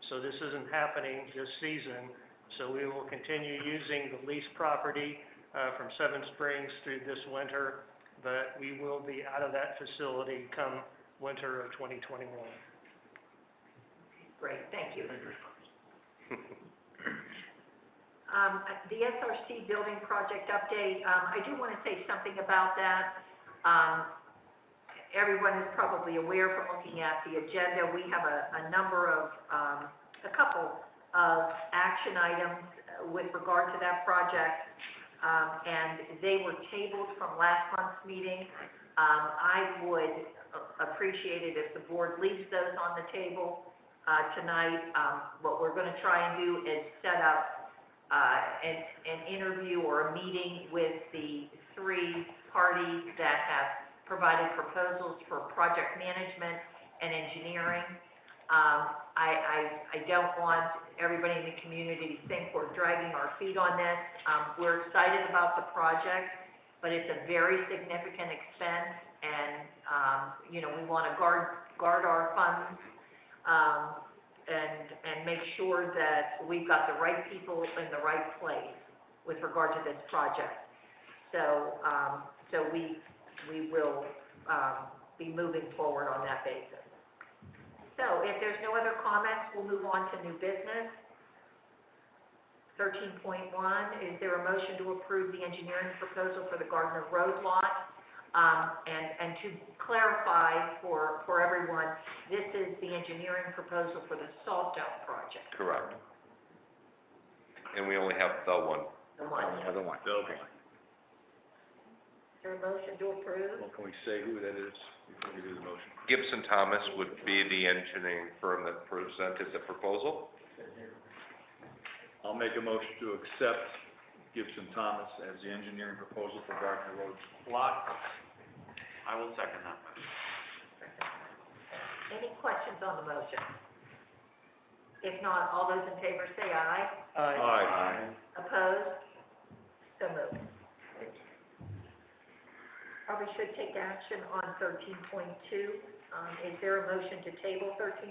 Speaker 9: so this isn't happening this season. So we will continue using the leased property from Seven Springs through this winter, but we will be out of that facility come winter of 2021.
Speaker 4: Great, thank you. The SRC building project update, I do want to say something about that. Everyone is probably aware from looking at the agenda, we have a number of, a couple of action items with regard to that project, and they were tabled from last month's meeting. I would appreciate it if the board leaves those on the table tonight. What we're going to try and do is set up an interview or a meeting with the three parties that have provided proposals for project management and engineering. I don't want everybody in the community to think we're dragging our feet on this. We're excited about the project, but it's a very significant expense, and we want to guard our funds and make sure that we've got the right people in the right place with regard to this project. So we will be moving forward on that basis. So if there's no other comments, we'll move on to new business. 13.1, is there a motion to approve the engineering proposal for the Gardner Road lot? And to clarify for everyone, this is the engineering proposal for the Salt Dome project.
Speaker 7: Correct. And we only have the one.
Speaker 4: The one.
Speaker 6: Another one.
Speaker 10: Okay.
Speaker 4: Is there a motion to approve?
Speaker 10: Well, can we say who that is before we do the motion?
Speaker 7: Gibson Thomas would be the engineering firm that presented the proposal.
Speaker 10: I'll make a motion to accept Gibson Thomas as the engineering proposal for Gardner Road lot.
Speaker 8: I will second that.
Speaker 4: Any questions on the motion? If not, all those in favor say aye.
Speaker 10: Aye.
Speaker 4: Opposed? So moved. Probably should take action on 13.2. Is there a motion to table 13.2?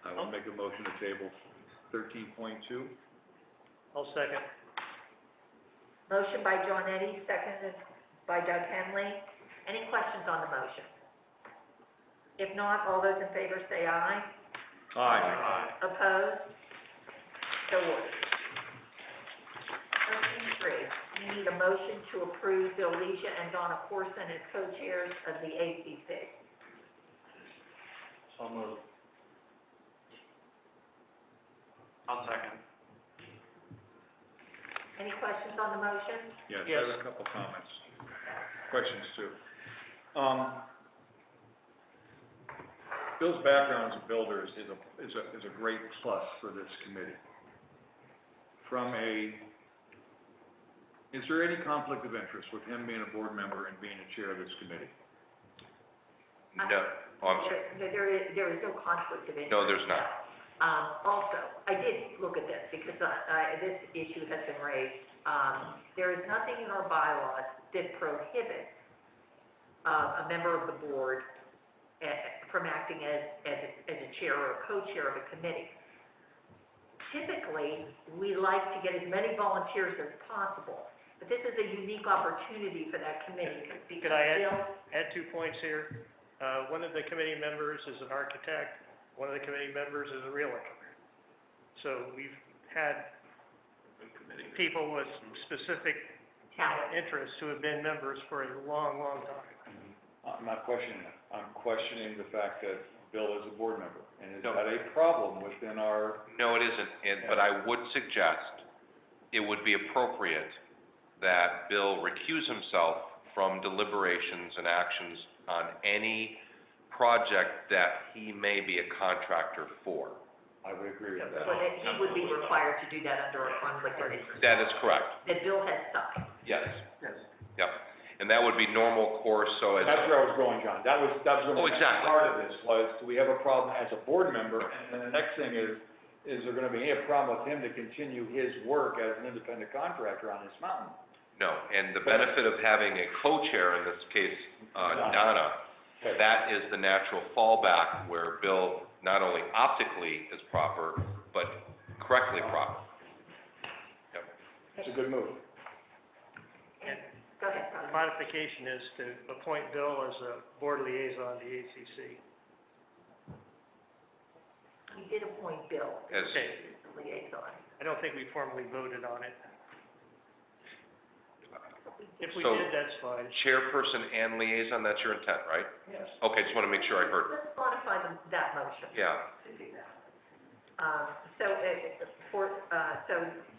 Speaker 10: I will make a motion to table 13.2.
Speaker 9: I'll second.
Speaker 4: Motion by John Eddie, seconded by Doug Henley. Any questions on the motion? If not, all those in favor say aye.
Speaker 10: Aye.
Speaker 4: Opposed? So ordered. 13.3, we need a motion to approve Bill Leisha and Donna Corson as co-chairs of the ACC.
Speaker 10: So moved.
Speaker 8: I'll second.
Speaker 4: Any questions on the motion?
Speaker 10: Yes,
Speaker 9: Yes.
Speaker 10: I have a couple comments, questions too. Bill's background as a builder is a great plus for this committee. Is there any conflict of interest with him being a board member and being a chair of this committee?
Speaker 3: No, oh, I'm sorry.
Speaker 4: There is no conflict of interest.
Speaker 3: No, there's not.
Speaker 4: Also, I did look at this because this issue has been raised. There is nothing in our bylaws that prohibits a member of the board from acting as a chair or a co-chair of a committee. Typically, we like to get as many volunteers as possible, but this is a unique opportunity for that committee.
Speaker 9: Could I add 2 points here? One of the committee members is an architect, one of the committee members is a realtor. So we've had people with specific interests who have been members for a long, long time.
Speaker 10: I'm not questioning that. I'm questioning the fact that Bill is a board member, and is that a problem within our?
Speaker 3: No, it isn't, but I would suggest it would be appropriate that Bill recuse himself from deliberations and actions on any project that he may be a contractor for.
Speaker 10: I would agree with
Speaker 4: So
Speaker 10: that.
Speaker 4: that he would be required to do that under a conflict of interest.
Speaker 3: That is correct,
Speaker 4: That Bill has signed.
Speaker 3: yes,
Speaker 10: Yes.
Speaker 3: yep. And that would be normal course, so as.
Speaker 10: That's where I was going, John. That was
Speaker 3: Oh,
Speaker 10: the next
Speaker 3: exactly.
Speaker 10: part of this, was, do we have a problem as a board member? And then the next thing is there gonna be any problem with him to continue his work as an independent contractor on this mountain?
Speaker 3: No, and the benefit of having a co-chair, in this case, Donna,
Speaker 10: Okay.
Speaker 3: that is the natural fallback where Bill not only optically is proper, but correctly proper. Yep.
Speaker 10: It's a good move.
Speaker 4: Go ahead,
Speaker 9: The
Speaker 4: Tom.
Speaker 9: modification is to appoint Bill as a board liaison to the ACC.
Speaker 4: We did appoint Bill
Speaker 3: As,
Speaker 9: Okay,
Speaker 4: as the liaison.
Speaker 9: I don't think we formally voted on it. If we
Speaker 3: So-
Speaker 9: did, that's fine.
Speaker 3: chairperson and liaison, that's your intent, right?
Speaker 9: Yes.
Speaker 3: Okay, just want to make sure I heard.
Speaker 4: Let's modify that motion.
Speaker 3: Yeah,
Speaker 4: To do that.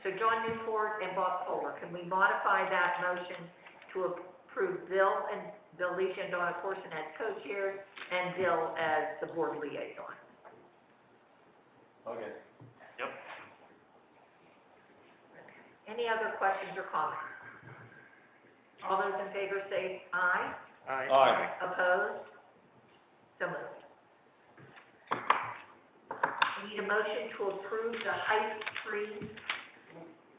Speaker 4: So John Newport and Bob Kohler, can we modify that motion to approve Bill Leisha and Donna Corson as co-chairs and Bill as the board liaison?
Speaker 10: Okay.
Speaker 4: Any other questions or comments? All those in favor say aye.
Speaker 10: Aye.
Speaker 4: Opposed? So moved. We need a motion to approve the Heights Tree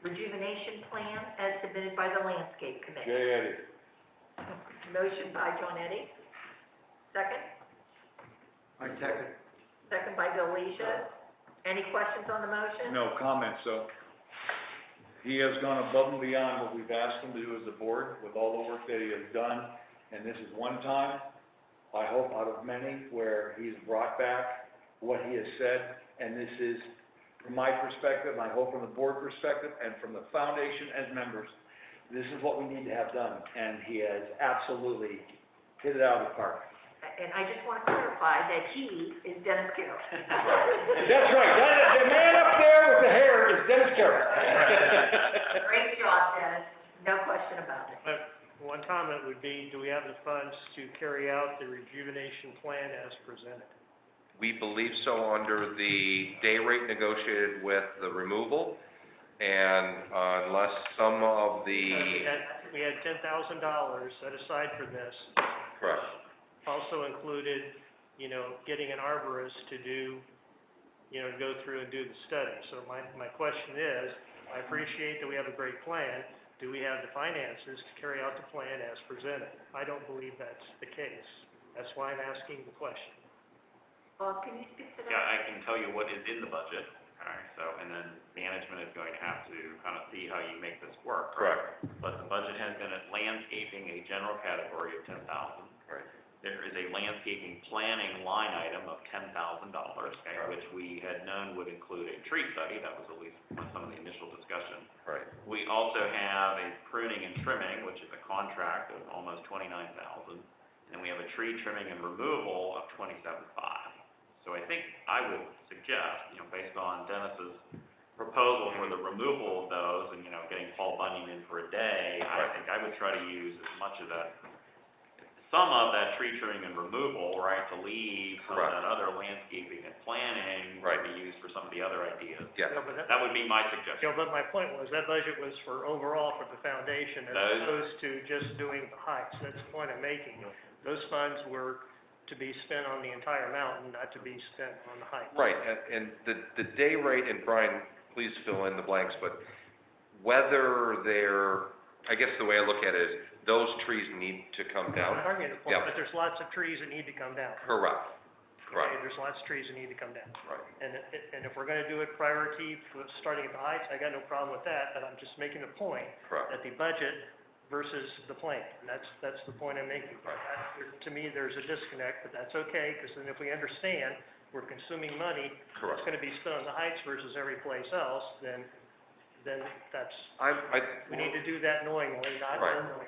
Speaker 4: Rejuvenation Plan as submitted by the Landscape Committee.
Speaker 10: Jay Eddie.
Speaker 4: Motion by John Eddie. Second?
Speaker 10: I second.
Speaker 4: Second by Bill Leisha. Any questions on the motion?
Speaker 10: No comments, so. He has gone above and beyond what we've asked him to do as a board with all the work that he has done. And this is one time, I hope out of many, where he's brought back what he has said. And this is, from my perspective, I hope from the board perspective and from the foundation as members, this is what we need to have done. And he has absolutely hit it out of the park.
Speaker 4: And I just want to clarify that he is Dennis Carroll.
Speaker 10: That's right, the man up there with the hair is Dennis Carroll.
Speaker 4: Great job, Dennis. No question about it.
Speaker 9: But one comment would be, do we have the funds to carry out the rejuvenation plan as presented?
Speaker 3: we believe so under the day rate negotiated with the removal, and unless some of the,
Speaker 9: We had $10,000 set aside for this.
Speaker 3: correct,
Speaker 9: Also included, getting an arborist to do, to go through and do the study. So my question is, I appreciate that we have a great plan. Do we have the finances to carry out the plan as presented? I don't believe that's the case. That's why I'm asking the question.
Speaker 4: Bob, can you speak to that?
Speaker 8: Yeah, I can tell you what is in the budget. Okay, so, and then management is going to have to kind of see how you make this work, right?
Speaker 3: Correct.
Speaker 8: But the budget has been at landscaping, a general category of $10,000.
Speaker 3: Right.
Speaker 8: There is a landscaping planning line item of $10,000, okay, which we had known would include a tree study. That was at least some of the initial discussion.
Speaker 3: Right.
Speaker 8: We also have a pruning and trimming, which is a contract of almost $29,000, and we have a tree trimming and removal of $27,500. So I think I would suggest, you know, based on Dennis's proposal for the removal of those and, you know, getting Paul Bunyan in for a day, I think I would try to use as much of that, some of that tree trimming and removal, right, to leave some of
Speaker 3: Correct.
Speaker 8: that other landscaping and planning
Speaker 3: Right.
Speaker 8: to be used for some of the other ideas.
Speaker 3: Yes.
Speaker 9: No, but
Speaker 8: That would be my suggestion.
Speaker 9: you know, but my point was, that budget was for overall for the foundation, as
Speaker 8: Those-
Speaker 9: opposed to just doing the heights. That's the point I'm making. Those funds were to be spent on the entire mountain, not to be spent on the heights.
Speaker 3: Right, and the day rate, and Brian, please fill in the blanks, but whether they're, I guess the way I look at it is, those trees need to come
Speaker 9: I'm
Speaker 3: down.
Speaker 9: not arguing the point,
Speaker 3: Yeah.
Speaker 9: but there's lots of trees that need to come down.
Speaker 3: Correct,
Speaker 9: Okay,
Speaker 3: correct,
Speaker 9: there's lots of trees that need to come down.
Speaker 3: right.
Speaker 9: And if we're gonna do it priority for starting at the heights, I got no problem with that, but I'm just making a point
Speaker 3: Correct.
Speaker 9: that the budget versus the plan, and that's the point I'm making. To me, there's a disconnect, but that's okay, because then if we understand we're consuming money that's
Speaker 3: Correct.
Speaker 9: gonna be spent on the heights versus every place else, then that's, we need to do that knowingly, not
Speaker 3: Right.
Speaker 9: unknowingly.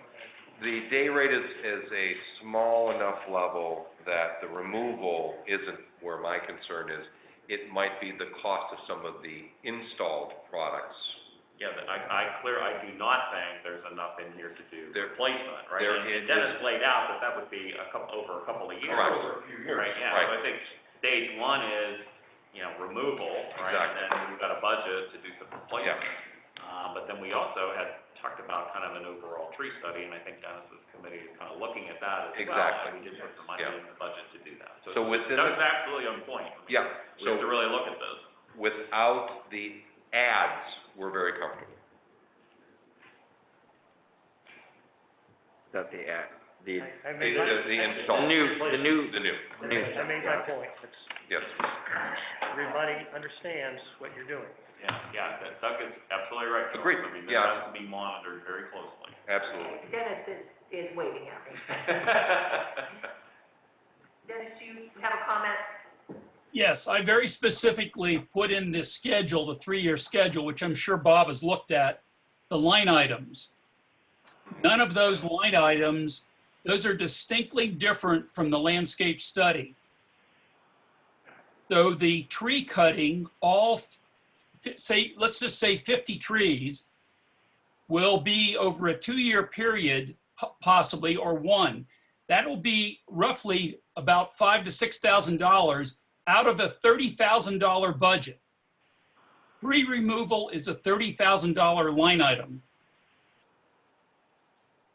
Speaker 3: The day rate is a small enough level that the removal isn't where my concern is. It might be the cost of some of the installed products.
Speaker 8: Yeah, but I do not think there's enough in here to do
Speaker 3: There-
Speaker 8: replacement, right?
Speaker 3: there
Speaker 8: And
Speaker 3: is-
Speaker 8: Dennis laid out that would be over a couple of years.
Speaker 3: Correct. Over a few years,
Speaker 8: Right, yeah,
Speaker 3: right.
Speaker 8: so I think stage one is, you know, removal, right?
Speaker 3: Exactly.
Speaker 8: And then we've got a budget to do some replacement.
Speaker 3: Yeah.
Speaker 8: But then we also had talked about kind of an overall tree study, and I think Dennis's committee is kind of looking at that as well.
Speaker 3: Exactly.
Speaker 8: And we did put some money
Speaker 3: Yeah.
Speaker 8: in the budget to do that.
Speaker 3: So within
Speaker 8: That's
Speaker 3: the-
Speaker 8: absolutely on point.
Speaker 3: Yeah,
Speaker 8: We have to
Speaker 3: so
Speaker 8: really look at those.
Speaker 3: without the ads, we're very comfortable.
Speaker 6: That the, the,
Speaker 9: I made my,
Speaker 3: The install.
Speaker 6: the new,
Speaker 3: The new,
Speaker 9: I made my point. It's,
Speaker 3: yes.
Speaker 9: everybody understands what you're doing.
Speaker 8: Yeah, Doug is absolutely right. Charles.
Speaker 3: Agreed.
Speaker 8: I mean, this
Speaker 3: Yeah.
Speaker 8: has to be monitored very closely.
Speaker 3: Absolutely.
Speaker 4: Dennis is waving at me. Dennis, do you have a comment?
Speaker 14: Yes, I very specifically put in this schedule, the 3-year schedule, which I'm sure Bob has looked at, the line items. None of those line items, those are distinctly different from the landscape study. So the tree cutting, let's just say 50 trees, will be over a 2-year period, possibly, or one. That'll be roughly about $5,000 to $6,000 out of a $30,000 budget. Tree removal is a $30,000 line item.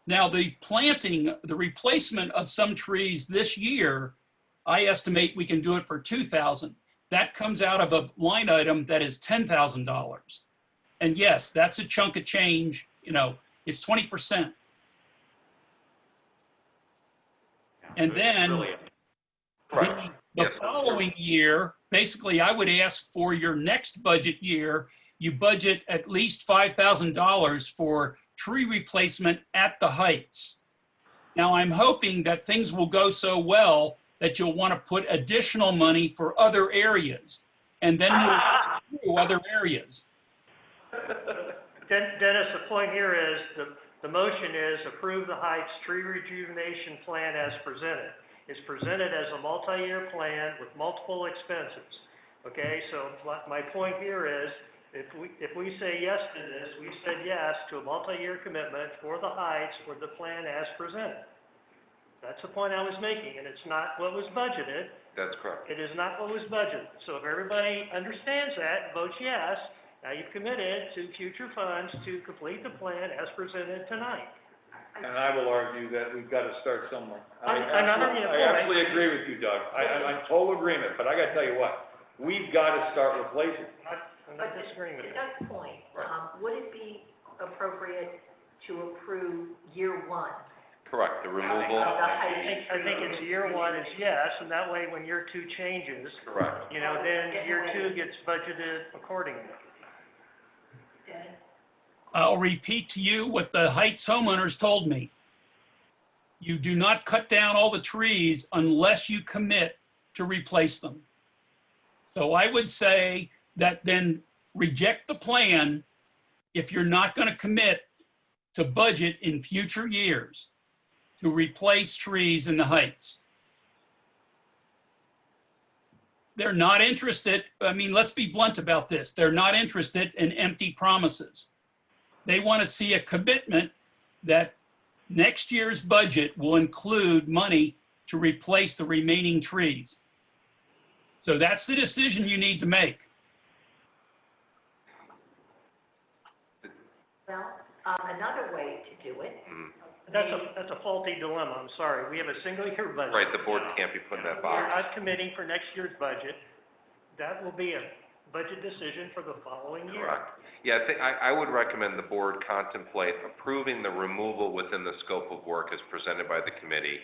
Speaker 14: Now, the planting, the replacement of some trees this year, I estimate we can do it for $2,000. That comes out of a line item that is $10,000. And yes, that's a chunk of change, you know, it's 20%. And then the following year, basically, I would ask for your next budget year, you budget at least $5,000 for tree replacement at the heights. Now, I'm hoping that things will go so well that you'll want to put additional money for other areas, and then we'll do other areas.
Speaker 9: Dennis, the point here is, the motion is approve the Heights Tree Rejuvenation Plan as presented. It's presented as a multi-year plan with multiple expenses. Okay, so my point here is, if we say yes to this, we said yes to a multi-year commitment for the Heights for the plan as presented. That's the point I was making, and it's not what was budgeted.
Speaker 3: That's correct.
Speaker 9: It is not what was budgeted. So if everybody understands that, votes yes, now you've committed to future funds to complete the plan as presented tonight.
Speaker 10: And I will argue that we've got to start somewhere.
Speaker 9: I'm not arguing the
Speaker 10: I
Speaker 9: point.
Speaker 10: absolutely agree with you, Doug. I'm in total agreement, but I gotta tell you what, we've got to start replacing.
Speaker 9: I'm not disagreeing with
Speaker 4: To
Speaker 9: that.
Speaker 4: Doug's point, would it be appropriate to approve year one
Speaker 3: Correct, the removal,
Speaker 9: I think it's year one is yes, and that way when year two changes,
Speaker 3: correct.
Speaker 9: you know, then year two gets budgeted accordingly.
Speaker 14: I'll repeat to you what the Heights homeowners told me. You do not cut down all the trees unless you commit to replace them. So I would say that then reject the plan if you're not going to commit to budget in future years to replace trees in the Heights. They're not interested. I mean, let's be blunt about this. They're not interested in empty promises. They want to see a commitment that next year's budget will include money to replace the remaining trees. So that's the decision you need to make.
Speaker 4: Well, another way to do it.
Speaker 9: That's a faulty dilemma, I'm sorry. We have a single year budget.
Speaker 3: Right, the board can't be put in that
Speaker 9: We're
Speaker 3: box.
Speaker 9: not committing for next year's budget. That will be a budget decision for the following year.
Speaker 3: Correct. Yeah, I would recommend the board contemplate approving the removal within the scope of work as presented by the committee.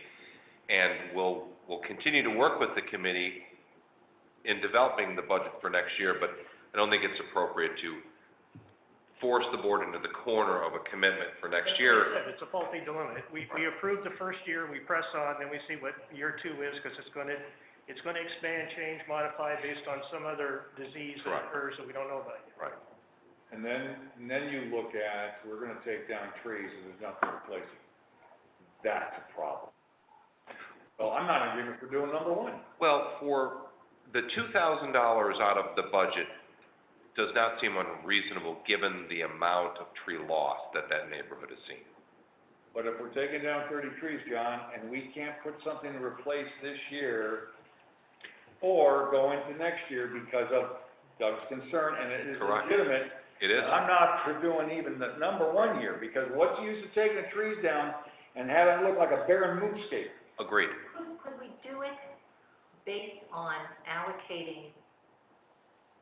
Speaker 3: And we'll continue to work with the committee in developing the budget for next year, but I don't think it's appropriate to force the board into the corner of a commitment for next year.
Speaker 9: Like I said, it's a faulty dilemma. We approve the first year, we press on, then we see what year two is, because it's gonna expand, change, modify based on some other disease that
Speaker 3: Correct.
Speaker 9: occurs that we don't know about yet.
Speaker 3: Right.
Speaker 10: And then you look at, we're gonna take down trees and there's nothing replacing. That's a problem. Well, I'm not in agreement for doing number one.
Speaker 3: Well, for the $2,000 out of the budget does not seem unreasonable given the amount of tree loss that neighborhood has seen.
Speaker 10: But if we're taking down 30 trees, John, and we can't put something to replace this year or go into next year because of Doug's concern, and it is
Speaker 3: Correct.
Speaker 10: legitimate.
Speaker 3: It is.
Speaker 10: I'm not for doing even the number one year, because what's the use of taking the trees down and having it look like a barren moonscape?
Speaker 3: Agreed.
Speaker 4: Could we do it based on allocating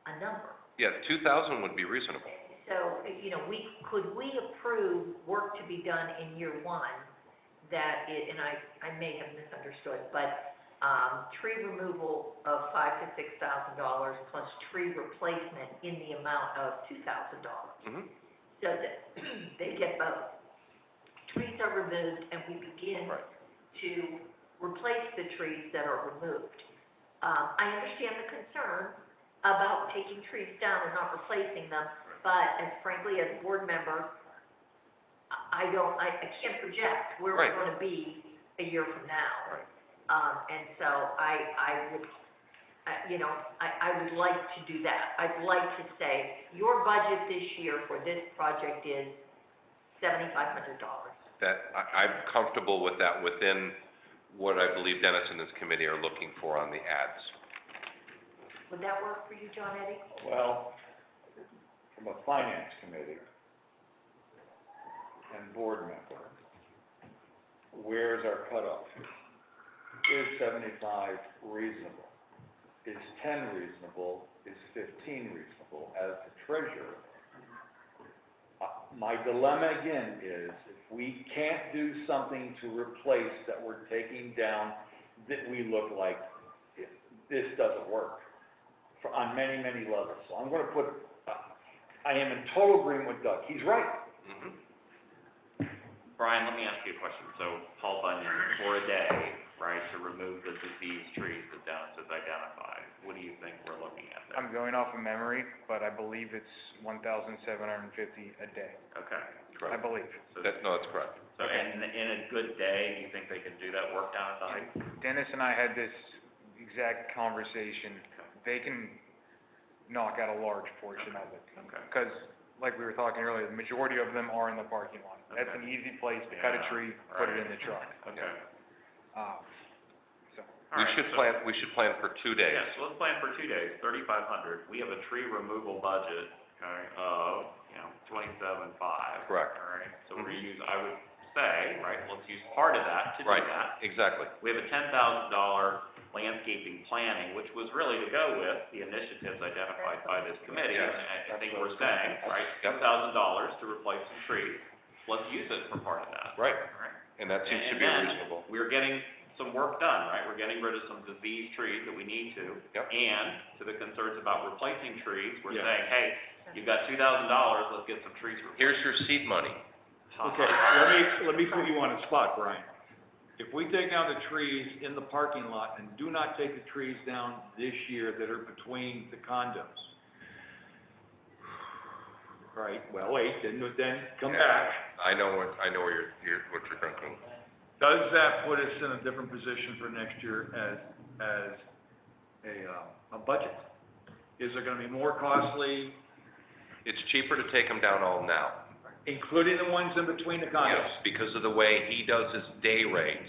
Speaker 4: a number?
Speaker 3: Yeah, 2,000 would be reasonable.
Speaker 4: So, you know, could we approve work to be done in year one that and I may have misunderstood, but, tree removal of $5,000 to $6,000 plus tree replacement in the amount of $2,000.
Speaker 3: Mm-hmm.
Speaker 4: So that they get both. Trees are removed and we begin
Speaker 3: Right.
Speaker 4: to replace the trees that are removed. I understand the concern about taking trees down and not replacing them, but as frankly, as a board member, I can't project where
Speaker 3: Right.
Speaker 4: we're gonna be a year from now.
Speaker 3: Right.
Speaker 4: And so I would, you know, I would like to do that. I'd like to say, your budget this year for this project is $7,500.
Speaker 3: I'm comfortable with that within what I believe Dennis and his committee are looking for on the ads.
Speaker 4: Would that work for you, John Eddie?
Speaker 10: Well, from a finance committee and board member, where's our cutoff? Is 75 reasonable? Is 10 reasonable? Is 15 reasonable? As the treasurer, my dilemma again is, if we can't do something to replace that we're taking down, that we look like this doesn't work on many, many levels. So I'm gonna put, I am in total agreement with Doug. He's right.
Speaker 3: Mm-hmm.
Speaker 8: Brian, let me ask you a question. So Paul Bunyan, for a day, right, to remove the diseased trees that Dennis has identified, what do you think we're looking at there?
Speaker 12: I'm going off of memory, but I believe it's 1,750 a day.
Speaker 8: Okay.
Speaker 12: I
Speaker 3: Correct.
Speaker 12: believe.
Speaker 8: So,
Speaker 3: No, that's correct.
Speaker 8: so in a good day, you think they can do that work down at the Heights?
Speaker 12: Dennis and I had this exact conversation. They can knock out a large portion of it.
Speaker 8: Okay.
Speaker 12: Because, like we were talking earlier, the majority of them are in the parking lot. That's an easy place to cut a tree, put it in the truck.
Speaker 8: Okay.
Speaker 12: So,
Speaker 8: All right, so-
Speaker 3: We should plan for 2 days.
Speaker 8: Yes, let's plan for 2 days, 3,500. We have a tree removal budget, okay, of, you know, 27,500.
Speaker 3: Correct.
Speaker 8: All right, so
Speaker 3: Mhm.
Speaker 8: we're use, I would say, right, let's use part of that to do
Speaker 3: Right,
Speaker 8: that.
Speaker 3: exactly.
Speaker 8: We have a $10,000 landscaping planning, which was really to go with the initiatives identified by this committee.
Speaker 3: Yes.
Speaker 8: And I think we're saying, right,
Speaker 3: Yep.
Speaker 8: $2,000 to replace some trees. Let's use it for part of that.
Speaker 3: Right.
Speaker 8: All right,
Speaker 3: And that seems to be
Speaker 8: then
Speaker 3: reasonable.
Speaker 8: we're getting some work done, right? We're getting rid of some diseased trees that we need to.
Speaker 3: Yep.
Speaker 8: And to the concerns about replacing trees, we're
Speaker 10: Yeah.
Speaker 8: saying, hey, you've got $2,000, let's get some trees replaced.
Speaker 3: Here's your seed money.
Speaker 10: Okay, let me put you on the spot, Brian. If we take down the trees in the parking lot and do not take the trees down this year that are between the condos, right, well, wait, then come back.
Speaker 3: I know where what you're thinking.
Speaker 10: Does that put us in a different position for next year as a budget? Is it gonna be more costly,
Speaker 3: It's cheaper to take them down all now.
Speaker 10: including the ones in between the condos?
Speaker 3: Yes, because of the way he does his day rate,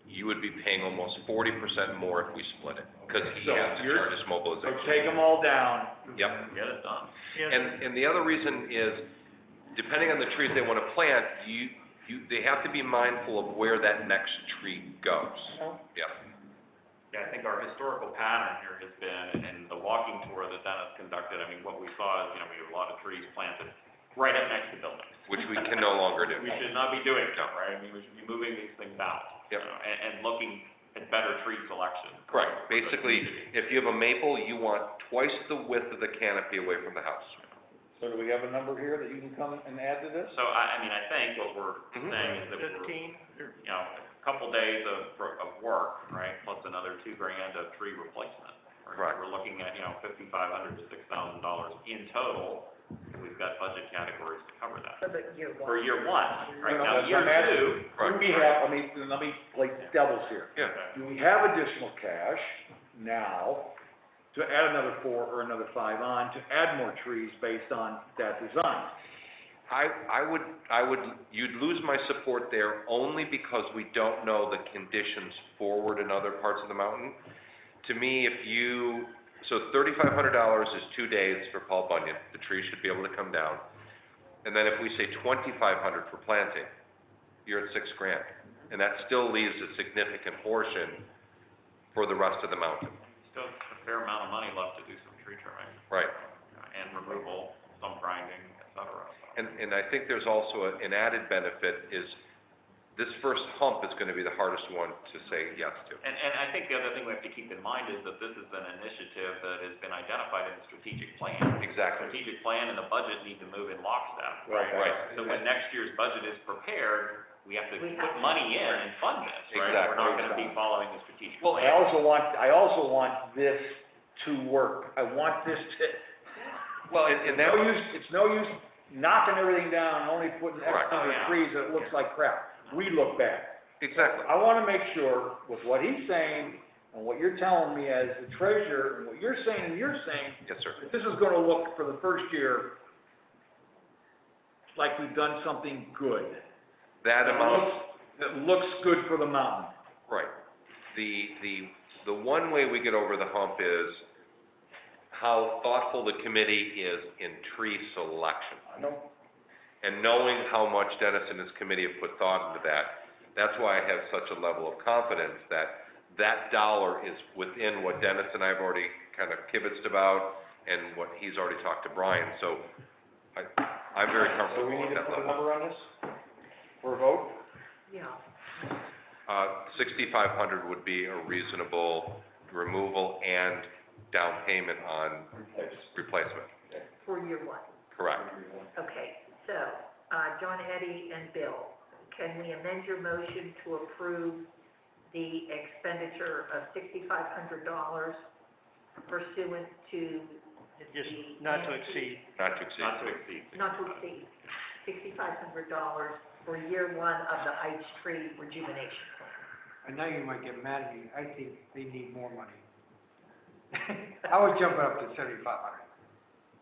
Speaker 3: you would be paying almost 40% more if we split it, because he
Speaker 10: So
Speaker 3: has to
Speaker 10: you're-
Speaker 3: charge us
Speaker 10: So
Speaker 3: mobilization.
Speaker 10: take them all down.
Speaker 3: Yep.
Speaker 8: Get it done.
Speaker 3: And the other reason is, depending on the trees they want to plant, they have to be mindful of where that next tree goes. Yep.
Speaker 8: Yeah, I think our historical pattern here has been, in the walking tour that Dennis conducted, I mean, what we saw is, we have a lot of trees planted right up next to buildings.
Speaker 3: Which we can no longer do.
Speaker 8: We should not be doing that, right? I mean, we should be moving these things out.
Speaker 3: Yep.
Speaker 8: And looking at better tree selection.
Speaker 3: Correct. Basically, if you have a maple, you want twice the width of the canopy away from the house.
Speaker 10: So do we have a number here that you can come and add to this?
Speaker 8: So I think what we're saying is that we're,
Speaker 9: 15?
Speaker 8: a couple days of work, right, plus another $2,000 of tree replacement. Right?
Speaker 3: Correct.
Speaker 8: We're looking at, $5,500 to $6,000 in total. We've got budget categories to cover that.
Speaker 4: For the year one.
Speaker 8: For year one, right?
Speaker 10: No,
Speaker 8: Now,
Speaker 10: that's
Speaker 8: year
Speaker 10: not bad.
Speaker 8: two,
Speaker 3: Correct.
Speaker 10: Do we have, let me play devil's here.
Speaker 3: Yeah.
Speaker 10: Do we have additional cash now to add another 4 or another 5 on, to add more trees based on that design?
Speaker 3: You'd lose my support there only because we don't know the conditions forward in other parts of the mountain. To me, so $3,500 is 2 days for Paul Bunyan, the tree should be able to come down. And then if we say $2,500 for planting, you're at $6,000. And that still leaves a significant portion for the rest of the mountain.
Speaker 8: still a fair amount of money left to do some tree trimming,
Speaker 3: Right.
Speaker 8: and removal, some grinding, et cetera.
Speaker 3: And I think there's also an added benefit is this first hump is gonna be the hardest one to say yes to.
Speaker 8: And I think the other thing we have to keep in mind is that this is an initiative that has been identified in the strategic plan.
Speaker 3: Exactly.
Speaker 8: Strategic plan and the budget need to move in lockstep.
Speaker 3: Right.
Speaker 8: So when next year's budget is prepared, we have to
Speaker 4: We
Speaker 8: put
Speaker 4: have to.
Speaker 8: money in and fund this, right?
Speaker 3: Exactly.
Speaker 8: We're not gonna be following the strategic
Speaker 10: Well,
Speaker 8: plan.
Speaker 10: I also want this to work. I want this to,
Speaker 3: Well, and that was,
Speaker 10: it's no use knocking everything down and only putting X
Speaker 3: Correct.
Speaker 10: number of trees that it looks like crap. We look bad.
Speaker 3: exactly.
Speaker 10: I wanna make sure with what he's saying and what you're telling me as the treasurer and what you're saying and you're saying,
Speaker 3: Yes, sir.
Speaker 10: that this is gonna look for the first year like we've done something good.
Speaker 3: That amount,
Speaker 10: That looks good for the mountain.
Speaker 3: right. The one way we get over the hump is how thoughtful the committee is in tree selection.
Speaker 10: I know.
Speaker 3: And knowing how much Dennis and his committee have put thought into that, that's why I have such a level of confidence that that dollar is within what Dennis and I have already kind of kibitzed about and what he's already talked to Brian, so I'm very
Speaker 10: So we
Speaker 3: comfortable
Speaker 10: need
Speaker 3: with
Speaker 10: to
Speaker 3: that
Speaker 10: put a
Speaker 3: level.
Speaker 10: number on this for a vote?
Speaker 4: Yeah.
Speaker 3: 6,500 would be a reasonable removal and down payment on replacement,
Speaker 4: For year one.
Speaker 3: correct?
Speaker 4: Okay, so, John, Eddie, and Bill, can we amend your motion to approve the expenditure of $6,500 pursuant to
Speaker 9: Just
Speaker 4: the...
Speaker 9: not to exceed.
Speaker 3: Not to exceed.
Speaker 8: Not to exceed.
Speaker 4: Not to exceed $6,500 for year one of the Heights Tree Rejuvenation Plan.
Speaker 13: I know you might get mad at me, I think they need more money. I would jump it up to 7,500.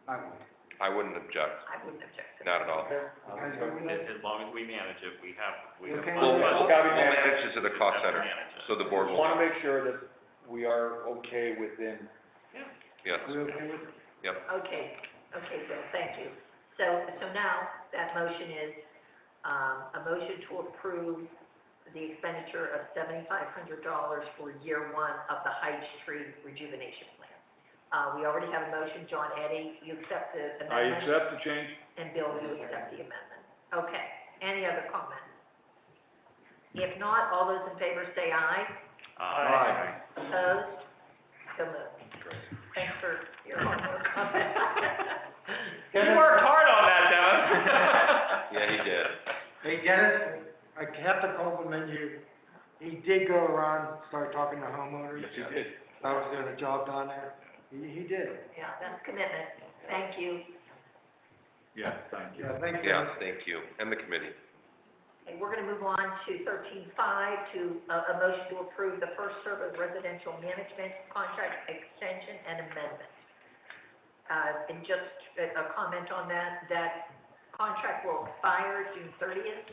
Speaker 13: I would.
Speaker 3: I wouldn't object,
Speaker 4: I wouldn't object to that.
Speaker 3: not at all.
Speaker 8: As long as we manage it, we have
Speaker 13: Okay.
Speaker 3: We'll
Speaker 10: It's gotta be
Speaker 3: manage it to the cost center,
Speaker 8: Manage it.
Speaker 3: so the board
Speaker 10: We
Speaker 3: will,
Speaker 10: wanna make sure that we are okay within.
Speaker 3: yes,
Speaker 13: We okay with it?
Speaker 3: yep.
Speaker 4: Okay, Bill, thank you. So now, that motion is, a motion to approve the expenditure of $7,500 for year one of the Heights Tree Rejuvenation Plan. We already have a motion, John, Eddie, you accept the amendment?
Speaker 10: I accept the change.
Speaker 4: And Bill, you accept the amendment. Okay, any other comments? If not, all those in favor say aye.
Speaker 10: Aye.
Speaker 4: Opposed? So moved. Thanks for your hard work on that.
Speaker 8: You worked hard on that, Dennis.
Speaker 3: Yeah, he did.
Speaker 13: Hey Dennis, I have to compliment you. He did go around, start talking to homeowners.
Speaker 10: Yes, you did.
Speaker 13: I was doing a job down there. He did.
Speaker 4: Yeah, that's commitment. Thank you.
Speaker 10: Yeah, thank you.
Speaker 13: Yeah, thank you.
Speaker 3: Yeah, thank you, and the committee.
Speaker 4: Okay, we're gonna move on to 13.5, to a motion to approve the First Service Residential Management Contract Extension and Amendment. And just a comment on that, that contract will expire June 30th.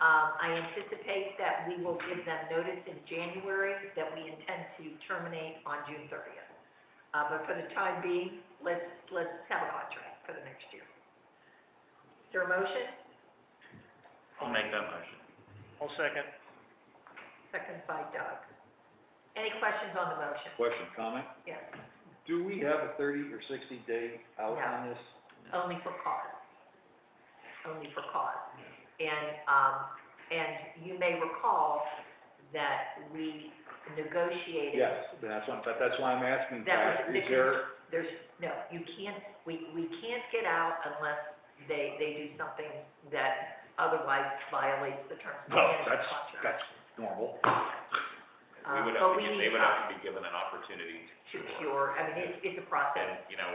Speaker 4: I anticipate that we will give them notice in January that we intend to terminate on June 30th. But for the time being, let's have a contract for the next year. Is there a motion?
Speaker 8: I'll make that motion.
Speaker 9: I'll second.
Speaker 4: Second by Doug. Any questions on the motion?
Speaker 10: Question, comment?
Speaker 4: Yes,
Speaker 10: Do we have a 30 or 60 day out on this?
Speaker 4: only for cause. Only for cause. And you may recall that we negotiated.
Speaker 10: Yes, that's why I'm asking
Speaker 4: That
Speaker 10: that.
Speaker 4: was,
Speaker 10: Is there,
Speaker 4: there's, no, you can't, we can't get out unless they do something that otherwise violates the terms of the
Speaker 10: well,
Speaker 4: management contract.
Speaker 10: that's normal.
Speaker 8: We would
Speaker 4: but
Speaker 8: have to,
Speaker 4: we
Speaker 8: they
Speaker 4: need
Speaker 8: would have to be given an opportunity
Speaker 4: to cure, I mean, it's a process.
Speaker 8: and, you know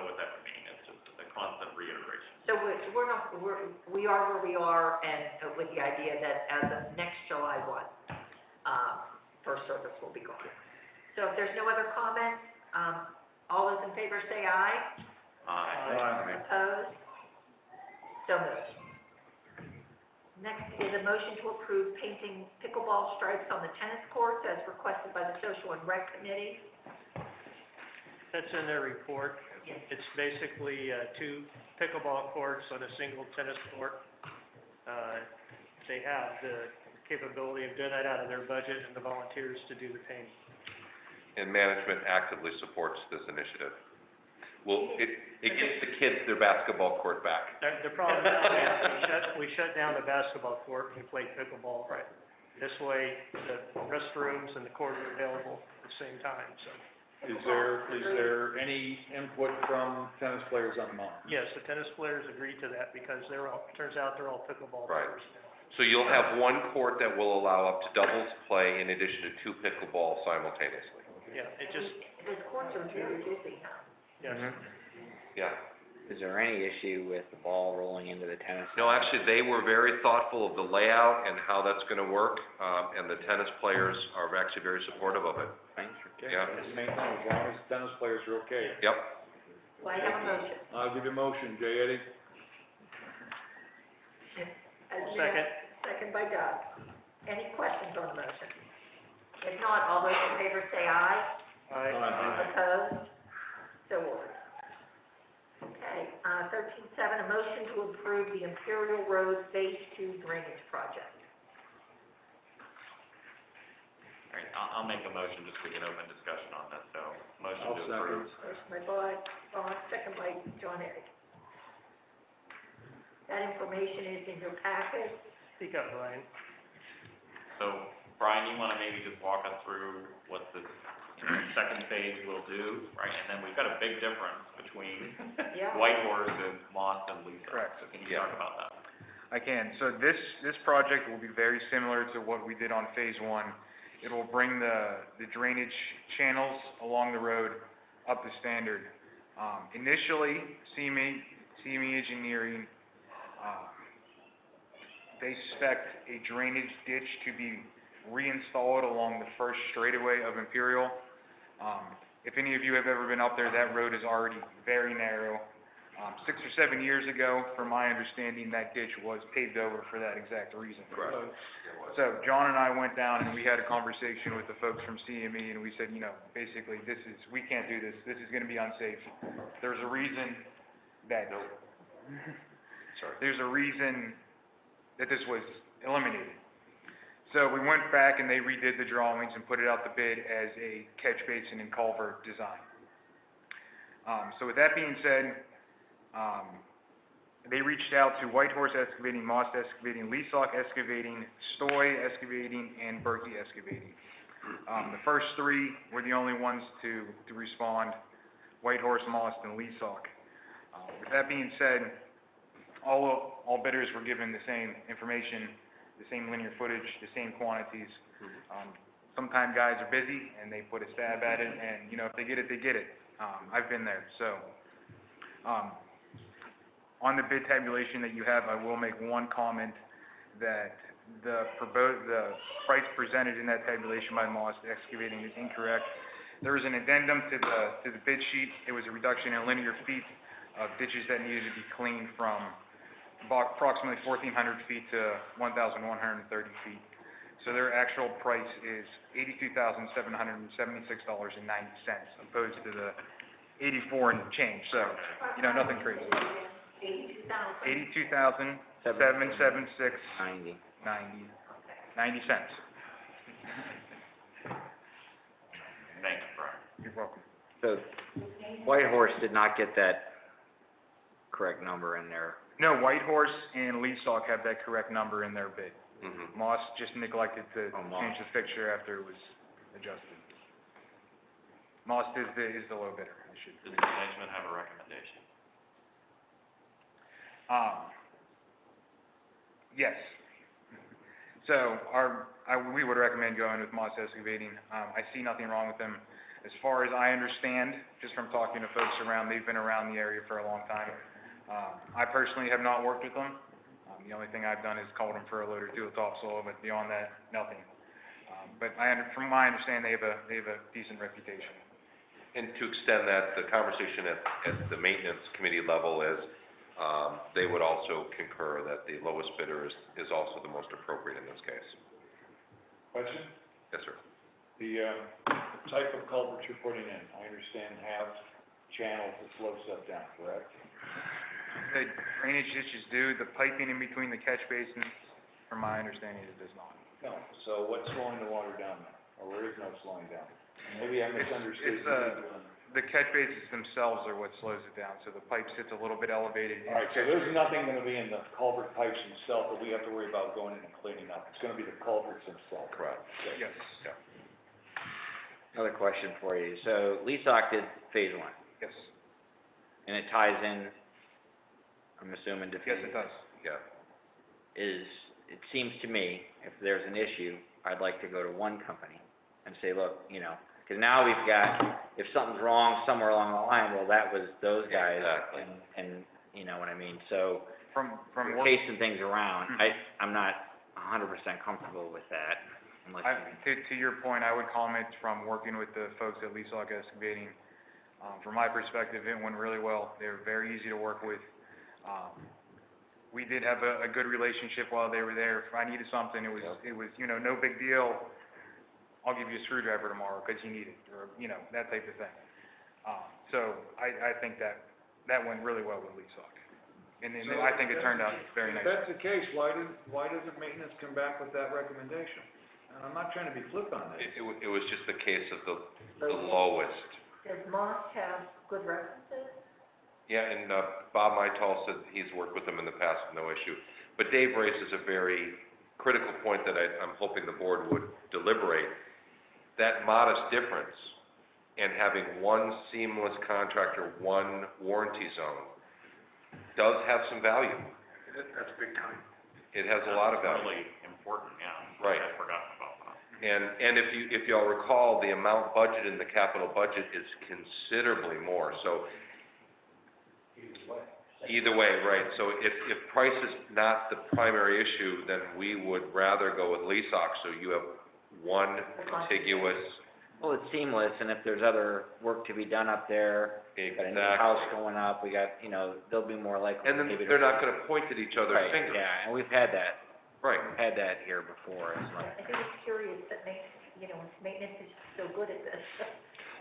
Speaker 8: what that would mean, it's just a constant reiteration.
Speaker 4: So we are where we are, and with the idea that as of next July 1, First Service will be gone. So if there's no other comments, all those in favor say aye.
Speaker 10: Aye.
Speaker 4: Opposed? So moved. Next is a motion to approve painting pickleball stripes on the tennis courts as requested by the Social and Rec Committee.
Speaker 9: That's in their report.
Speaker 4: Yes.
Speaker 9: It's basically, 2 pickleball courts on a single tennis court. They have the capability of doing that out of their budget and the volunteers to do the painting.
Speaker 3: And management actively supports this initiative. Well, it gives the kids their basketball court back.
Speaker 9: The problem is, we shut down the basketball court and we played pickleball. Right. This way, the restrooms and the court are available at the same time, so.
Speaker 10: Is there any input from tennis players on the mountain?
Speaker 9: Yes, the tennis players agreed to that because turns out they're all pickleball
Speaker 3: Right.
Speaker 9: players now.
Speaker 3: So you'll have one court that will allow up to doubles play in addition to 2 pickleball simultaneously.
Speaker 9: Yeah, it just,
Speaker 4: Those courts are very busy now.
Speaker 9: yes.
Speaker 3: Yeah.
Speaker 6: Is there any issue with the ball rolling into the tennis?
Speaker 3: No, actually, they were very thoughtful of the layout and how that's gonna work, and the tennis players are actually very supportive of it.
Speaker 6: Thanks.
Speaker 3: Yeah.
Speaker 10: That's the main thing, as long as tennis players are okay.
Speaker 3: Yep.
Speaker 4: Do I have a motion?
Speaker 10: I'll give you a motion, Jay Eddie.
Speaker 9: Second.
Speaker 4: Second by Doug. Any questions on the motion? If not, all those in favor say aye. Opposed? So ordered. Okay, 13.7, a motion to approve the Imperial Road Phase 2 drainage project.
Speaker 8: All right, I'll make a motion just to get open discussion on this, so motion
Speaker 10: I'll
Speaker 8: to approve.
Speaker 4: Motion by Vaughn, second by John Eddie. That information is in your packet.
Speaker 9: Speak up, Brian.
Speaker 8: So, Brian, you wanna maybe just walk us through what the second phase will do, right? And then we've got a big difference between
Speaker 4: Yeah.
Speaker 8: Whitehorse and Moss and Lisa.
Speaker 12: Correct.
Speaker 8: So can you talk about that?
Speaker 12: I can. So this project will be very similar to what we did on phase 1. It will bring the drainage channels along the road up to standard. Initially, CME Engineering, they spec'd a drainage ditch to be reinstalled along the first straightaway of Imperial. If any of you have ever been up there, that road is already very narrow. 6 or 7 years ago, from my understanding, that ditch was paved over for that exact reason.
Speaker 3: Correct.
Speaker 12: So John and I went down and we had a conversation with the folks from CME and we said, basically, we can't do this. This is gonna be unsafe. There's a reason that, there's a reason that this was eliminated. So we went back and they redid the drawings and put it out to bid as a catch basin and culvert design. So with that being said, They reached out to Whitehorse Excavating, Moss Excavating, Leasock Excavating, Stoy Excavating, and Berkey Excavating. The first three were the only ones to respond, Whitehorse, Moss, and Leasock. With that being said, all bidders were given the same information, the same linear footage, the same quantities. Sometimes guys are busy and they put a stab at it, and, you know, if they get it, they get it. I've been there, so. On the bid tabulation that you have, I will make one comment that the price presented in that tabulation by Moss Excavating is incorrect. There was an addendum to the bid sheet. It was a reduction in linear feet of ditches that needed to be cleaned from approximately 1,400 feet to 1,130 feet. So their actual price is $82,776.90, opposed to the 84 and change, so, you know, nothing crazy. 82,776.90 cents.
Speaker 8: Thank you, Brian.
Speaker 12: You're welcome.
Speaker 6: So Whitehorse did not get that correct number in there.
Speaker 12: No, Whitehorse and Leasock have that correct number in their bid. Moss just neglected to change the fixture after it was adjusted. Moss is the low bidder, I should.
Speaker 8: Does management have a recommendation?
Speaker 12: Yes. So we would recommend going with Moss Excavating. I see nothing wrong with them. As far as I understand, just from talking to folks around, they've been around the area for a long time. I personally have not worked with them. The only thing I've done is called them for a load or two of topsoil, but beyond that, nothing. But from my understanding, they have a decent reputation.
Speaker 3: And to extend that, the conversation at the maintenance committee level is, they would also concur that the lowest bidder is also the most appropriate in this case.
Speaker 10: Question?
Speaker 3: Yes, sir.
Speaker 10: The type of culvert you're putting in, I understand have channels that slow stuff down, correct?
Speaker 12: The drainage ditches do, the piping in between the catch basins, from my understanding, it does not.
Speaker 10: No, so what's slowing the water down there, or there is no slowing down? Maybe I misunderstood.
Speaker 12: The catch basins themselves are what slows it down, so the pipe sits a little bit elevated.
Speaker 10: All right, so there's nothing gonna be in the culvert pipes themselves that we have to worry about going in and cleaning up. It's gonna be the culverts themselves.
Speaker 3: Correct.
Speaker 12: Yes.
Speaker 3: Yeah.
Speaker 6: Another question for you. So Leasock did phase one,
Speaker 12: Yes.
Speaker 6: and it ties in, I'm assuming, to
Speaker 12: Yes,
Speaker 6: phase.
Speaker 12: it does.
Speaker 3: Yeah.
Speaker 6: It seems to me, if there's an issue, I'd like to go to one company and say, look, you know, because now we've got, if something's wrong somewhere along the line, well, that was those guys.
Speaker 3: Exactly.
Speaker 6: And, you know what I mean? So,
Speaker 12: From
Speaker 6: we're
Speaker 12: work,
Speaker 6: chasing things around.
Speaker 12: Mhm.
Speaker 6: I'm not 100% comfortable with that, unless
Speaker 12: to your point, I would comment from working with the folks at Leasock Excavating. From my perspective, it went really well. They were very easy to work with. We did have a good relationship while they were there. If I needed something, it was, you know, no big deal. I'll give you a screwdriver tomorrow because you need it, or, you know, that type of thing. So I think that went really well with Leasock. And then I think it turned out very nice.
Speaker 10: If that's the case, why doesn't maintenance come back with that recommendation? And I'm not trying to be flip on this.
Speaker 3: It was just the case of the lowest.
Speaker 4: Does Moss have good references?
Speaker 3: Yeah, and Bob Mytall said he's worked with them in the past, no issue. But Dave raises a very critical point that I'm hoping the board would deliberate. That modest difference in having one seamless contractor, one warranty zone, does have some value.
Speaker 10: That's big time.
Speaker 3: It has a lot of value.
Speaker 8: Really important, yeah.
Speaker 3: Right.
Speaker 8: I forgot about that.
Speaker 3: And if y'all recall, the amount budgeted in the capital budget is considerably more, so. Either way, right, so if price is not the primary issue, then we would rather go with Leasock, so you have one contiguous.
Speaker 6: well, it's seamless, and if there's other work to be done up there, got a new house going up, we got, you know, they'll be more likely
Speaker 3: And then
Speaker 6: maybe to.
Speaker 3: they're not gonna point at each other's
Speaker 6: Right,
Speaker 3: fingers.
Speaker 6: yeah, and we've had that
Speaker 3: Right.
Speaker 6: here before, as well.
Speaker 4: I think it's curious that maintenance is so good at this.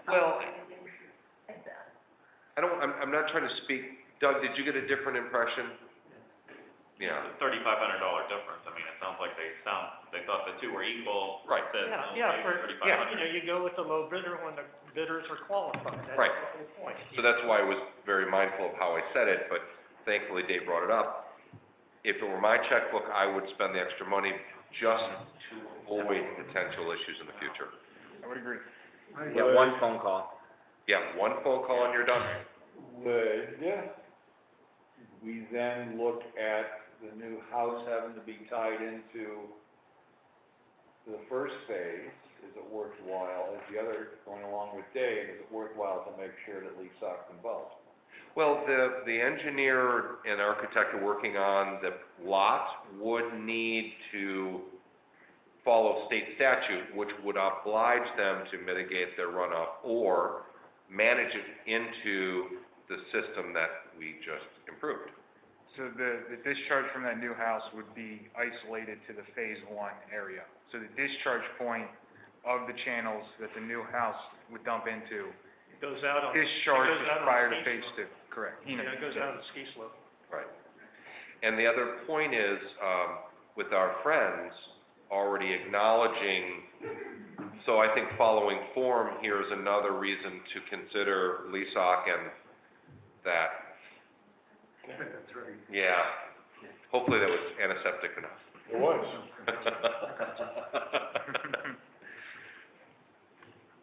Speaker 3: Well,
Speaker 4: Like that.
Speaker 3: I'm not trying to speak, Doug, did you get a different impression? Yeah.
Speaker 8: It's a $3,500 difference. I mean, it sounds like they thought the two were equal.
Speaker 3: Right.
Speaker 8: Said,
Speaker 9: Yeah,
Speaker 8: okay,
Speaker 9: for,
Speaker 8: 3,500.
Speaker 9: you know, you go with the low bidder when the bidders are qualified. That's
Speaker 3: Right.
Speaker 9: the whole point.
Speaker 3: So that's why I was very mindful of how I said it, but thankfully Dave brought it up, if it were my checkbook, I would spend the extra money just to avoid potential issues in the future.
Speaker 12: I would agree.
Speaker 6: Yeah, one phone call.
Speaker 3: Yeah, one phone call and you're done.
Speaker 10: Would we then look at the new house having to be tied into the first phase? Is it worthwhile, is the other going along with Dave, is it worthwhile to make sure that LESOC's involved?
Speaker 3: Well, the engineer and architect are working on the lot would need to follow state statute, which would oblige them to mitigate their runoff or manage it into the system that we just improved.
Speaker 12: So the discharge from that new house would be isolated to the phase 1 area. So the discharge point of the channels that the new house would dump into
Speaker 9: Goes out on.
Speaker 12: discharges
Speaker 9: it goes out on
Speaker 12: prior to
Speaker 9: ski
Speaker 12: phase
Speaker 9: slope.
Speaker 12: 2, correct?
Speaker 9: Yeah, it goes out on the ski slope.
Speaker 3: Right. And the other point is, with our friends already acknowledging, so I think following form here is another reason to consider LESOC and that.
Speaker 10: That's right.
Speaker 3: Yeah. Hopefully that was antiseptic enough.
Speaker 10: It was.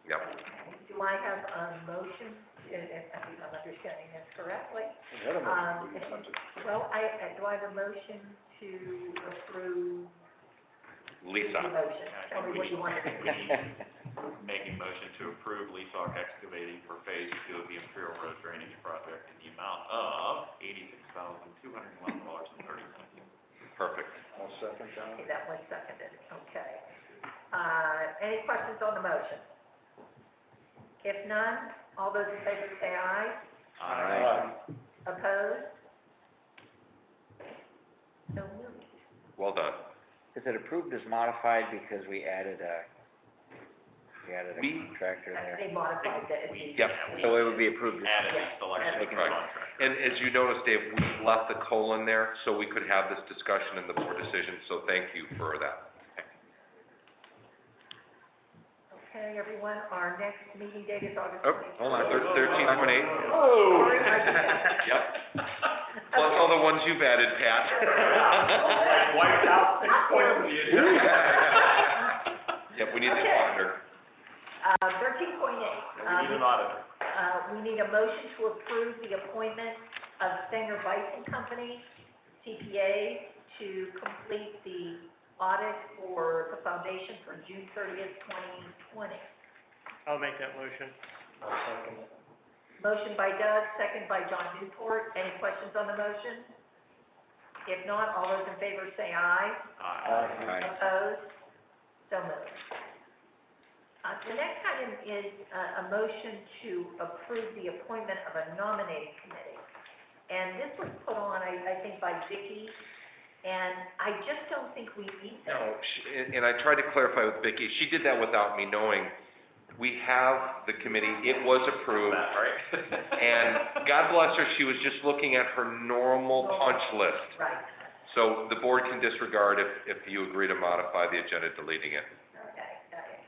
Speaker 3: Yep.
Speaker 4: Do I have a motion, if I'm understanding this correctly?
Speaker 10: What a motion.
Speaker 4: Well, do I have a motion to approve
Speaker 3: LESOC.
Speaker 4: the motion? Tell me what you want to do.
Speaker 8: Making motion to approve LESOC excavating for phase 2 of the Imperial Road Drainage Project in the amount of $86,211.30.
Speaker 3: Perfect.
Speaker 10: I'll second that.
Speaker 4: Okay, that was seconded, okay. Any questions on the motion? If none, all those in favor say aye.
Speaker 6: Aye.
Speaker 4: Opposed? So moved.
Speaker 3: Well done.
Speaker 6: Is it approved as modified because we added a
Speaker 3: We-
Speaker 6: contractor there?
Speaker 4: They modified it.
Speaker 3: Yep.
Speaker 6: So it would be approved as
Speaker 8: Added the selection of the
Speaker 3: Right.
Speaker 8: contract.
Speaker 3: And as you noticed, Dave, we left the colon there so we could have this discussion in the board decision, so thank you for that.
Speaker 4: Okay, everyone, our next meeting date is August
Speaker 3: Oh,
Speaker 4: 24th.
Speaker 3: hold on, 13.8.
Speaker 10: Oh!
Speaker 3: Yep. Plus all the ones you've added, Pat.
Speaker 8: Wiped out 6 points of the agenda.
Speaker 3: Yep, we need the
Speaker 4: Okay.
Speaker 3: auditor.
Speaker 4: 13.8.
Speaker 8: We need an auditor.
Speaker 4: We need a motion to approve the appointment of Stenger Bison Company, CPA, to complete the audit for the foundation for June 30th, 2020.
Speaker 9: I'll make that motion.
Speaker 4: Motion by Doug, second by John Newport. Any questions on the motion? If not, all those in favor say aye.
Speaker 6: Aye.
Speaker 4: Opposed? So moved. The next item is a motion to approve the appointment of a nominating committee. And this was put on, I think, by Vicki, and I just don't think we need that.
Speaker 3: No, and I tried to clarify with Vicki, she did that without me knowing. We have the committee, it was approved,
Speaker 8: That, right?
Speaker 3: and God bless her, she was just looking at her normal punch list.
Speaker 4: Right.
Speaker 3: So the board can disregard if you agree to modify the agenda, deleting it.
Speaker 4: Okay, got it.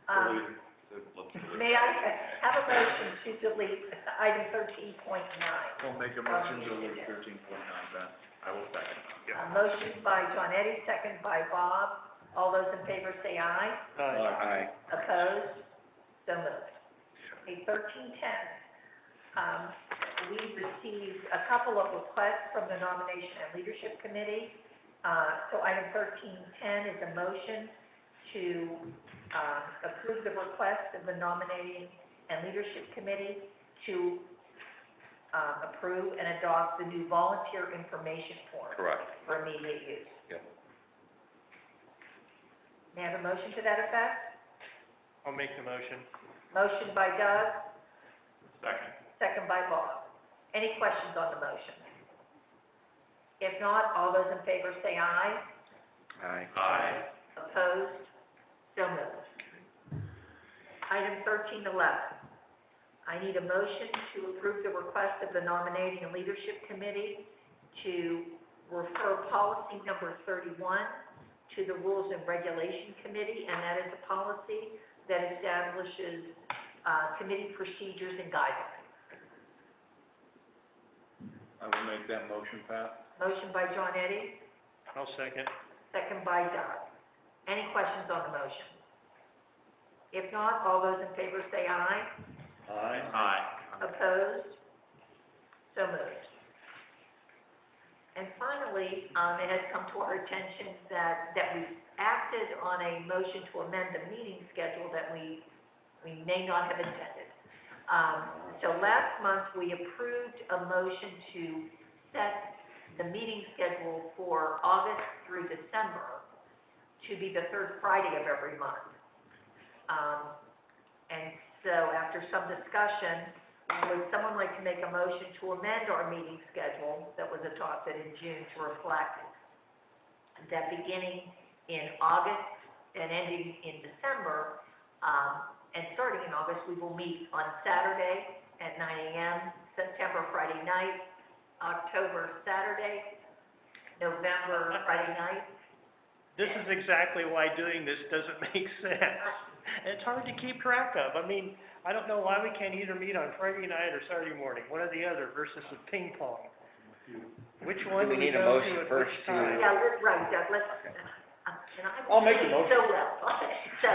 Speaker 8: Let's delete
Speaker 4: May I have a motion to delete item 13.9?
Speaker 10: I'll make a motion to delete 13.9, Ben.
Speaker 8: I will second.
Speaker 4: Motion by John Eddie, second by Bob. All those in favor say aye.
Speaker 6: Aye.
Speaker 4: Opposed? So moved. Okay, 1310. We received a couple of requests from the Nomination and Leadership Committee. So item 1310 is a motion to approve the request of the Nominating and Leadership Committee to approve and adopt the new volunteer information form
Speaker 3: Correct.
Speaker 4: for immediate use.
Speaker 3: Yep.
Speaker 4: May I have a motion to that effect?
Speaker 9: I'll make the motion.
Speaker 4: Motion by Doug,
Speaker 8: Second.
Speaker 4: second by Bob. Any questions on the motion? If not, all those in favor say aye.
Speaker 6: Aye.
Speaker 8: Aye.
Speaker 4: Opposed? So moved. Item 1311. I need a motion to approve the request of the Nominating and Leadership Committee to refer policy number 31 to the Rules and Regulation Committee, and that is a policy that establishes committee procedures and guidelines.
Speaker 10: I will make that motion, Pat.
Speaker 4: Motion by John Eddie,
Speaker 9: I'll second.
Speaker 4: second by Doug. Any questions on the motion? If not, all those in favor say aye.
Speaker 10: Aye.
Speaker 8: Aye.
Speaker 4: Opposed? So moved. And finally, it has come to our attention that we acted on a motion to amend the meeting schedule that we may not have intended. So last month, we approved a motion to set the meeting schedule for August through December to be the third Friday of every month. And so after some discussion, would someone like to make a motion to amend our meeting schedule that was adopted in June to reflect that beginning in August and ending in December, and starting in August, we will meet on Saturday at 9 a.m., September Friday night, October Saturday, November Friday night.
Speaker 9: This is exactly why doing this doesn't make sense. It's hard to keep track of. I mean, I don't know why we can't either meet on Friday night or Saturday morning, one or the other, versus a ping pong. Which one
Speaker 6: Do
Speaker 9: do
Speaker 6: we
Speaker 9: we
Speaker 6: need a
Speaker 9: go
Speaker 6: motion
Speaker 9: to at
Speaker 6: first
Speaker 9: which
Speaker 6: to-
Speaker 9: time?
Speaker 4: Yeah, right, Doug, let's, and I
Speaker 10: I'll make the
Speaker 4: will
Speaker 10: motion.
Speaker 4: so well. So,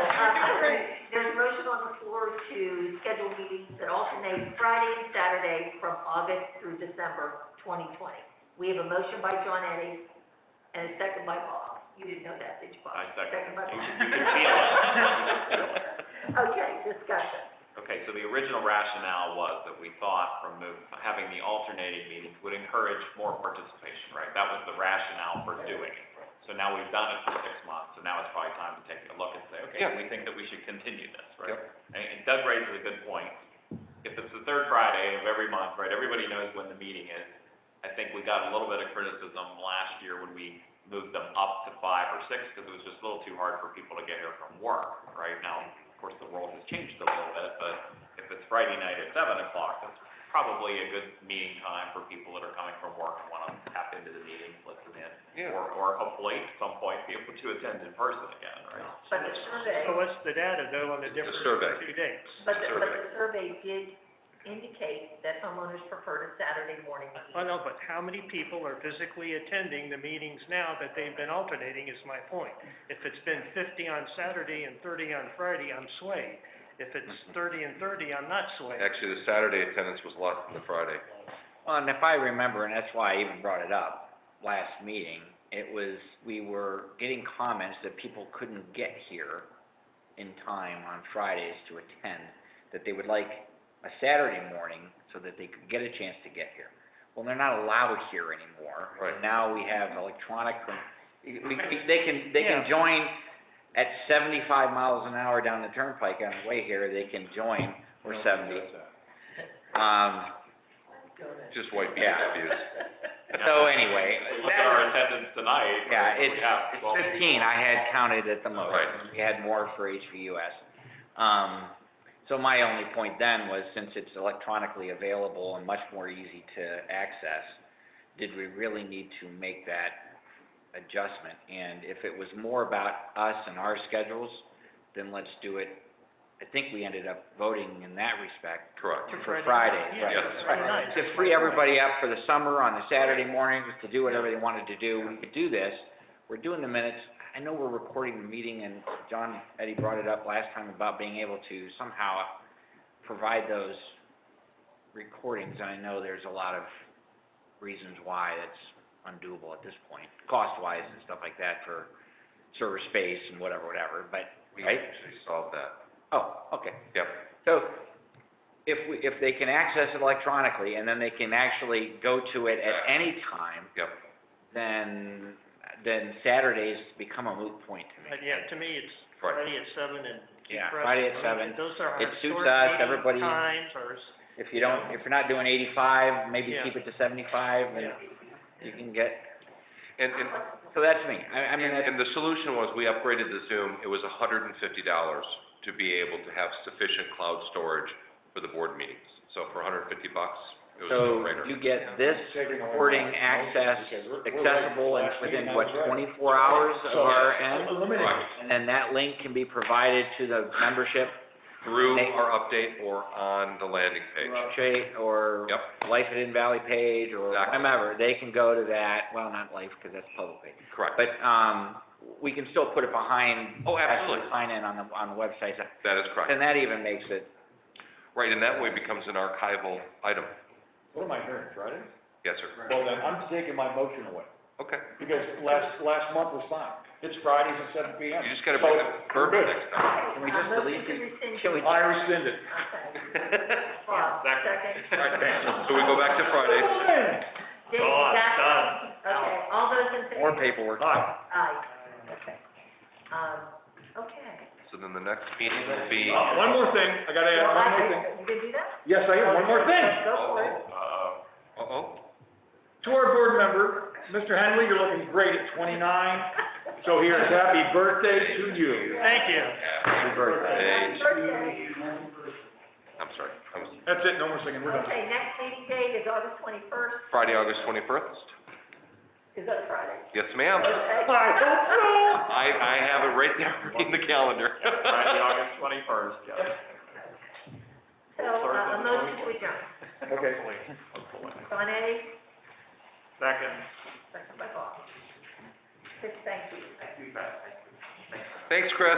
Speaker 4: there's a motion on the floor to schedule meetings that alternate Friday and Saturday from August through December 2020. We have a motion by John Eddie and a second by Bob. You didn't know that, did you, Bob?
Speaker 8: I second.
Speaker 4: By
Speaker 8: You
Speaker 4: Bob.
Speaker 8: can feel it.
Speaker 4: Okay, discussion.
Speaker 8: Okay, so the original rationale was that we thought from having the alternating meetings would encourage more participation, right? That was the rationale for doing it. So now we've done it for 6 months, so now it's probably time to take a look and say, okay, we think that we should continue this, right? And Doug raises a good point. If it's the third Friday of every month, right, everybody knows when the meeting is. I think we got a little bit of criticism last year when we moved them up to 5 or 6, because it was just a little too hard for people to get here from work, right? Now, of course, the world has changed a little bit, but if it's Friday night at 7 o'clock, that's probably a good meeting time for people that are coming from work and want to tap into the meeting, listen in.
Speaker 3: Yeah.
Speaker 8: Or hopefully, at some point, be able to attend in person again, right?
Speaker 4: But the survey,
Speaker 9: So what's the data though on the difference
Speaker 3: survey.
Speaker 9: of 2 dates?
Speaker 4: but the survey did indicate that homeowners preferred a Saturday morning meeting.
Speaker 9: I know, but how many people are physically attending the meetings now that they've been alternating is my point. If it's been 50 on Saturday and 30 on Friday, I'm swayed. If it's 30 and 30, I'm not swayed.
Speaker 3: Actually, the Saturday attendance was less than the Friday.
Speaker 6: Well, and if I remember, and that's why I even brought it up last meeting, it was, we were getting comments that people couldn't get here in time on Fridays to attend, that they would like a Saturday morning so that they could get a chance to get here. Well, they're not allowed here anymore.
Speaker 3: Right.
Speaker 6: And now we have electronic, they can join at 75 miles an hour down the turnpike on the way here, they can join, or 70.
Speaker 3: Just white people
Speaker 6: Yeah.
Speaker 3: confused.
Speaker 6: So anyway,
Speaker 8: Look at our attendance tonight.
Speaker 6: yeah,
Speaker 8: we have
Speaker 6: it's
Speaker 8: 12
Speaker 6: 15, I had counted at the most.
Speaker 3: Right.
Speaker 6: We had more for HVUS. So my only point then was, since it's electronically available and much more easy to access, did we really need to make that adjustment? And if it was more about us and our schedules, then let's do it. I think we ended up voting in that respect
Speaker 3: Correct.
Speaker 6: for Fridays,
Speaker 9: Yeah,
Speaker 6: right?
Speaker 3: Yes.
Speaker 9: Friday night.
Speaker 6: To free everybody up for the summer on the Saturday mornings to do whatever they wanted to do, we could do this. We're doing the minutes. I know we're recording the meeting, and John Eddie brought it up last time about being able to somehow provide those recordings. And I know there's a lot of reasons why that's undoable at this point, cost-wise and stuff like that for server space and whatever, but,
Speaker 3: We
Speaker 6: right?
Speaker 3: actually solved that.
Speaker 6: Oh, okay.
Speaker 3: Yep.
Speaker 6: So if they can access it electronically and then they can actually go to it at any time,
Speaker 3: Yep.
Speaker 6: then Saturdays become a moot point to me.
Speaker 9: But yeah, to me, it's
Speaker 3: Right.
Speaker 9: Friday at 7 and keep
Speaker 6: Yeah,
Speaker 9: pressing.
Speaker 6: Friday at
Speaker 9: I mean,
Speaker 6: 7.
Speaker 9: Those are our
Speaker 6: It suits
Speaker 9: short
Speaker 6: us,
Speaker 9: meeting
Speaker 6: everybody-
Speaker 9: times, or,
Speaker 6: If you're not doing 85, maybe
Speaker 9: Yeah.
Speaker 6: keep it to 75
Speaker 9: yeah.
Speaker 6: and you can get,
Speaker 3: And
Speaker 6: so that's me. I mean, that's,
Speaker 3: And the solution was, we upgraded the Zoom, it was $150 to be able to have sufficient cloud storage for the board meetings. So for $150, it was a
Speaker 6: so
Speaker 3: no-brainer.
Speaker 6: you get this recording access accessible in within, what, 24 hours of our end?
Speaker 3: Right.
Speaker 6: And then that link can be provided to the membership
Speaker 3: through our update or on the landing page.
Speaker 6: Or
Speaker 3: Yep.
Speaker 6: Life at In Valley page, or
Speaker 3: Exactly.
Speaker 6: whomever, they can go to that, well, not Life, because that's public page.
Speaker 3: Correct.
Speaker 6: But, we can still put it behind.
Speaker 3: Oh, absolutely.
Speaker 6: Actually sign in on the website,
Speaker 3: That is correct.
Speaker 6: and that even makes it,
Speaker 3: Right, and that way it becomes an archival item.
Speaker 10: What am I hearing, Friday?
Speaker 3: Yes, sir.
Speaker 10: Well, then, I'm taking my motion away,
Speaker 3: Okay.
Speaker 10: because last month was fine. It's Fridays at 7 PM.
Speaker 3: You just gotta bring it perfect next time.
Speaker 6: can we just delete
Speaker 4: Motion to
Speaker 6: it?
Speaker 4: rescind.
Speaker 6: Can we?
Speaker 10: I rescind it.
Speaker 4: Bob, second.
Speaker 3: All right, so we go back to Friday.
Speaker 4: Dave, you got it? Okay, all those in favor?
Speaker 6: More paperwork.
Speaker 4: Aye. Okay. Okay.
Speaker 3: So then the next meeting will be,
Speaker 10: One more thing, I gotta add
Speaker 4: Well,
Speaker 10: one more thing.
Speaker 4: You can do that?
Speaker 10: Yes, I am, one more thing.
Speaker 4: Go for it.
Speaker 3: uh-oh,
Speaker 10: To our board member, Mr. Henley, you're looking great at 29, so here's happy birthday to you.
Speaker 9: Thank you.
Speaker 3: happy birthday.
Speaker 4: Birthday.
Speaker 3: I'm sorry,
Speaker 10: That's it, no more singing, we're done.
Speaker 4: Okay, next meeting date is August 21st.
Speaker 3: Friday, August 21st?
Speaker 4: Is that a Friday?
Speaker 3: Yes, ma'am.
Speaker 4: Okay.
Speaker 10: I hope so.
Speaker 3: I have it right there in the calendar.
Speaker 8: Friday, August 21st, yes.
Speaker 4: So, a motion to adjourn.
Speaker 10: Okay.
Speaker 4: Don A,
Speaker 8: Second.
Speaker 4: second by Bob. Chris, thank you.
Speaker 3: Thanks, Chris.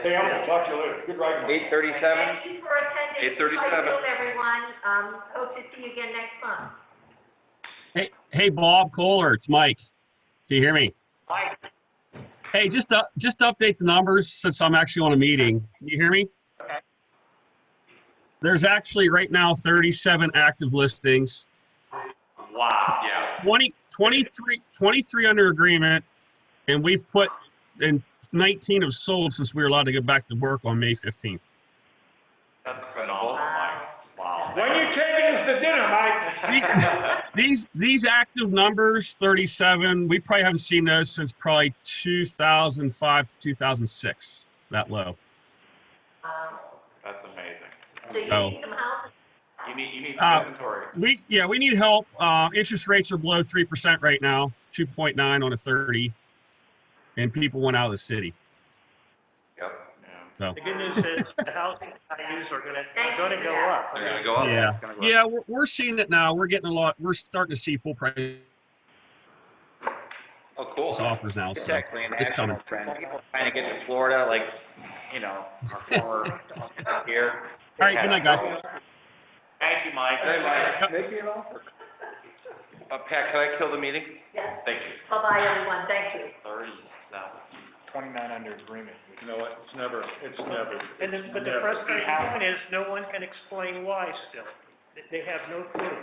Speaker 10: Hey, I'll talk to you later, good riding.
Speaker 6: 8:37?
Speaker 4: Thank you for attending.
Speaker 3: 8:37.
Speaker 4: Zoom, everyone. Hope to see you again next month.
Speaker 16: Hey, Bob Kohler, it's Mike. Can you hear me?
Speaker 8: Mike.
Speaker 16: Hey, just update the numbers since I'm actually on a meeting. Can you hear me?
Speaker 8: Okay.
Speaker 16: There's actually right now 37 active listings,
Speaker 8: Wow. Yeah.
Speaker 16: 23 under agreement, and we've put, and 19 have sold since we were allowed to get back to work on May 15th.
Speaker 8: That's phenomenal, Mike. Wow.
Speaker 10: When you taking us to dinner, Mike?
Speaker 16: These active numbers, 37, we probably haven't seen those since probably 2005 to 2006, that low.
Speaker 8: That's amazing.
Speaker 4: So you
Speaker 16: So-
Speaker 4: need some help?
Speaker 8: You need some inventory.
Speaker 16: We need help. Interest rates are below 3% right now, 2.9 on a 30, and people went out of the city.
Speaker 3: Yep,
Speaker 16: So
Speaker 9: The good news is the housing values are gonna go up.
Speaker 3: they're gonna go up.
Speaker 16: yeah, we're seeing it now. We're getting a lot. We're starting to see full price
Speaker 3: Oh, cool.
Speaker 16: offers now.
Speaker 6: It's
Speaker 16: So
Speaker 6: actually an
Speaker 16: it's coming.
Speaker 6: national trend. People trying to get to Florida, like, you know, our former here.
Speaker 16: All right, good night, guys.
Speaker 8: Thank you, Mike.
Speaker 3: Hey, Mike.
Speaker 10: Make me an offer.
Speaker 3: Pat, can I kill the meeting?
Speaker 4: Yes.
Speaker 8: Thank you.
Speaker 4: Bye-bye, everyone. Thank you.
Speaker 8: 37.
Speaker 12: 29 under agreement.
Speaker 10: You know what, it's never.
Speaker 9: And then, but the
Speaker 10: never-
Speaker 9: frustrating point is, no one can explain why still. They have no clue.